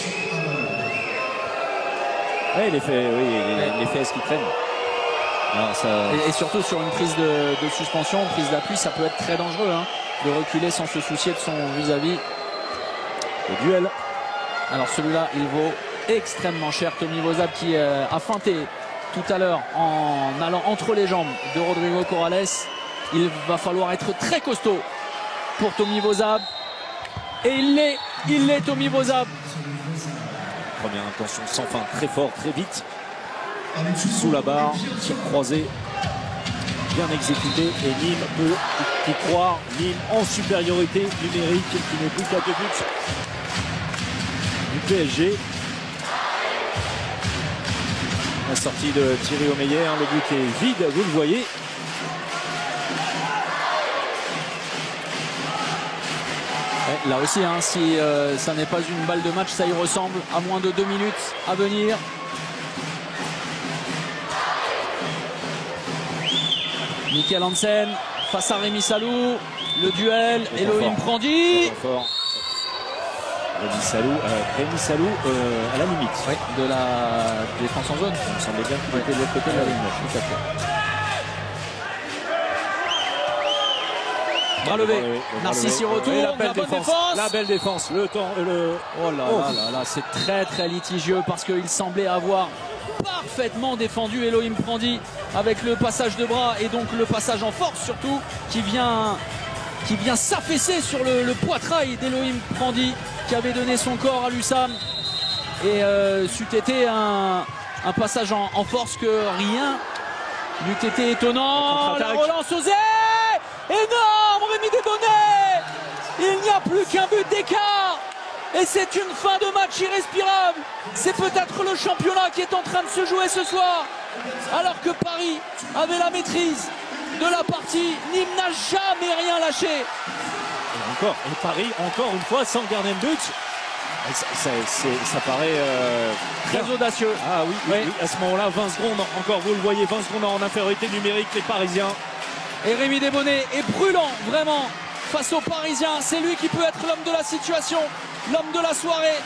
Oui, les fesses qui traînent. Alors, ça... et surtout sur une prise de suspension, prise d'appui, ça peut être très dangereux hein, de reculer sans se soucier de son vis-à-vis. Le duel. Alors celui-là, il vaut extrêmement cher. Tommy Vozab qui a feinté tout à l'heure en allant entre les jambes de Rodrigo Corrales. Il va falloir être très costaud pour Tommy Vozab. Et il l'est Tommy Vozab. Première intention sans fin, très fort, très vite. Sous la barre, tir croisé, bien exécuté. Et Nîmes peut y croire. Nîmes en supériorité numérique, qui n'est plus qu'à 2 buts du PSG. La sortie de Thierry Omeyer, hein, le but est vide, vous le voyez. Là aussi, hein, si ça n'est pas une balle de match, ça y ressemble. À moins de 2 minutes à venir. Michael Hansen face à Rémi Salou. Le duel, Elohim Prandi. Rémi Salou à la limite de la défense en zone. Il me semblait bien qu'il était de l'autre côté de la ligne. Tout à fait. Bras levé. Narcisse y retourne. La bonne défense. La belle défense. Le temps. Oh là, c'est très litigieux parce qu'il semblait avoir parfaitement défendu Elohim Prandi avec le passage de bras et donc le passage en force surtout qui vient s'affaisser sur le poitrail d'Elohim Prandi qui avait donné son corps à l'USAM. Et c'eût été un passage en force que rien n'eût été étonnant. La relance osée. Énorme, Rémi Desbonnets. Il n'y a plus qu'un but d'écart. Et c'est une fin de match irrespirable. C'est peut-être le championnat qui est en train de se jouer ce soir. Alors que Paris avait la maîtrise de la partie, Nîmes n'a jamais rien lâché. Et Paris, encore une fois, sans gardien de but. Ça paraît très audacieux. Ah oui, à ce moment-là, 20 secondes, encore vous le voyez, 20 secondes en infériorité numérique, les Parisiens. Et Rémi Desbonnets est brûlant, vraiment, face aux Parisiens. C'est lui qui peut être l'homme de la situation, l'homme de la soirée,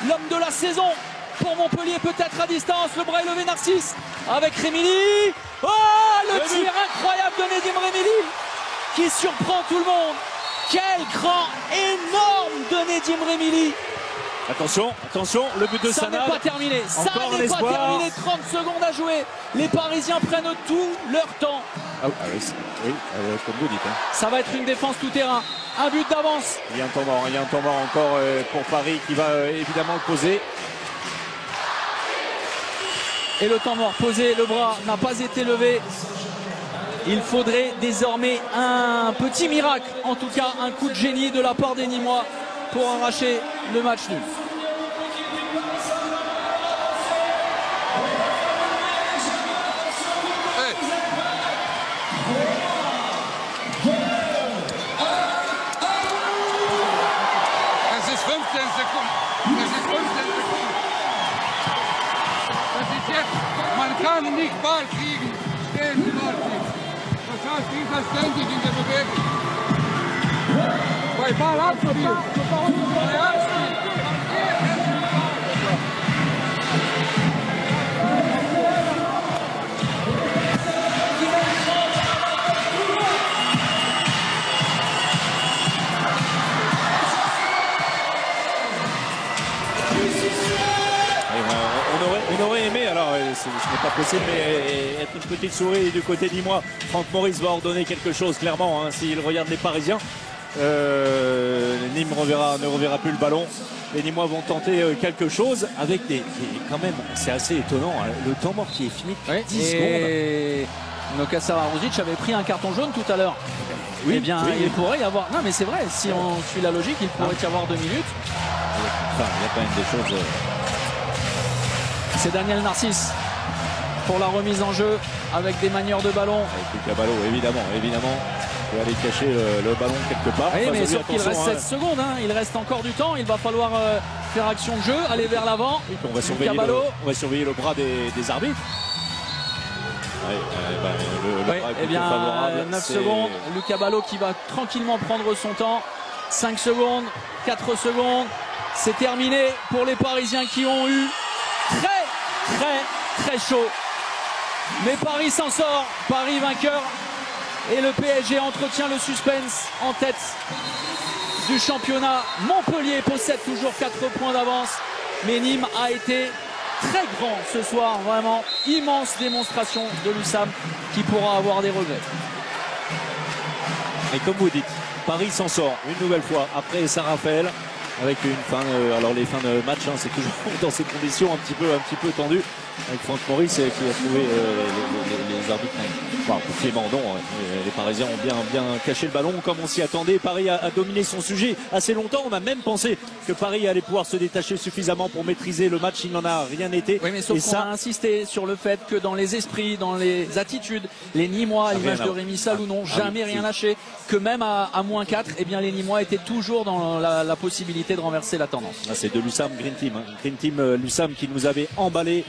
l'homme de la saison. Pour Montpellier, peut-être à distance, le bras est levé, Narcisse, avec Remili. Oh, le tir incroyable de Nedim Remili, qui surprend tout le monde. Quel cran énorme de Nedim Remili. Attention, le but de Sanad. Ça n'est pas terminé. Ça n'est pas terminé. 30 secondes à jouer. Les Parisiens prennent tout leur temps. Oui, comme vous dites. Hein. Ça va être une défense tout terrain. Un but d'avance. Il y a un temps mort encore pour Paris qui va évidemment le poser. Et le temps mort posé, le bras n'a pas été levé. Il faudrait désormais un petit miracle, en tout cas un coup de génie de la part des Nîmois pour arracher le match nul. Es ist 15 Sekunden. Es ist 15 Sekunden. Das ist jetzt kann nicht Ball kriegen. Stehen Sie dort nicht. Das heißt, die sind ständig in der Bewegung. Bei Ball abspielen. Ball abspielen. On aurait aimé, alors ce n'est pas possible, mais être une petite souris du côté d'Imois. Franck Maurice va ordonner quelque chose, clairement, hein, s'il regarde les Parisiens. Nîmes ne reverra plus le ballon. Les Nîmois vont tenter quelque chose avec quand même, c'est assez étonnant, hein, le temps mort qui est fini depuis 10 secondes. Nokassa Maruzic avait pris un carton jaune tout à l'heure. Oui, eh bien, il pourrait y avoir. Non, mais c'est vrai, si on suit la logique, il pourrait y avoir 2 minutes. Enfin, il y a quand même des choses. C'est Daniel Narcisse pour la remise en jeu avec des manières de ballon. Avec le Caballo, évidemment. Il peut aller cacher le ballon quelque part. Oui, mais sauf qu'il reste 7 secondes. Hein. Il reste encore du temps. Il va falloir faire action de jeu, aller vers l'avant. On va surveiller le bras des arbitres. Eh bien, favorable, 9 secondes. Lucas Ballot qui va tranquillement prendre son temps. 5 secondes, 4 secondes. C'est terminé pour les Parisiens qui ont eu très chaud. Mais Paris s'en sort. Paris vainqueur. Et le PSG entretient le suspense en tête du championnat. Montpellier possède toujours 4 points d'avance. Mais Nîmes a été très grand ce soir. Vraiment immense démonstration de l'USAM qui pourra avoir des regrets. Et comme vous dites, Paris s'en sort une nouvelle fois après Saint-Raphaël. Avec une fin, alors les fins de match, hein, c'est toujours dans ces conditions un petit peu tendues. Avec Franck Maurice qui a trouvé les arbitres. Enfin, Clément, non, les Parisiens ont bien caché le ballon comme on s'y attendait. Paris a dominé son sujet assez longtemps. On a même pensé que Paris allait pouvoir se détacher suffisamment pour maîtriser le match. Il n'en a rien été. Oui, mais sauf qu'on a insisté sur le fait que dans les esprits, dans les attitudes, les Nîmois, à l'image de Rémi Salou, n'ont jamais rien lâché. Que même à -4, eh bien, les Nîmois étaient toujours dans la possibilité de renverser la tendance. C'est de l'USAM Green Team. Green Team l'USAM qui nous avait emballé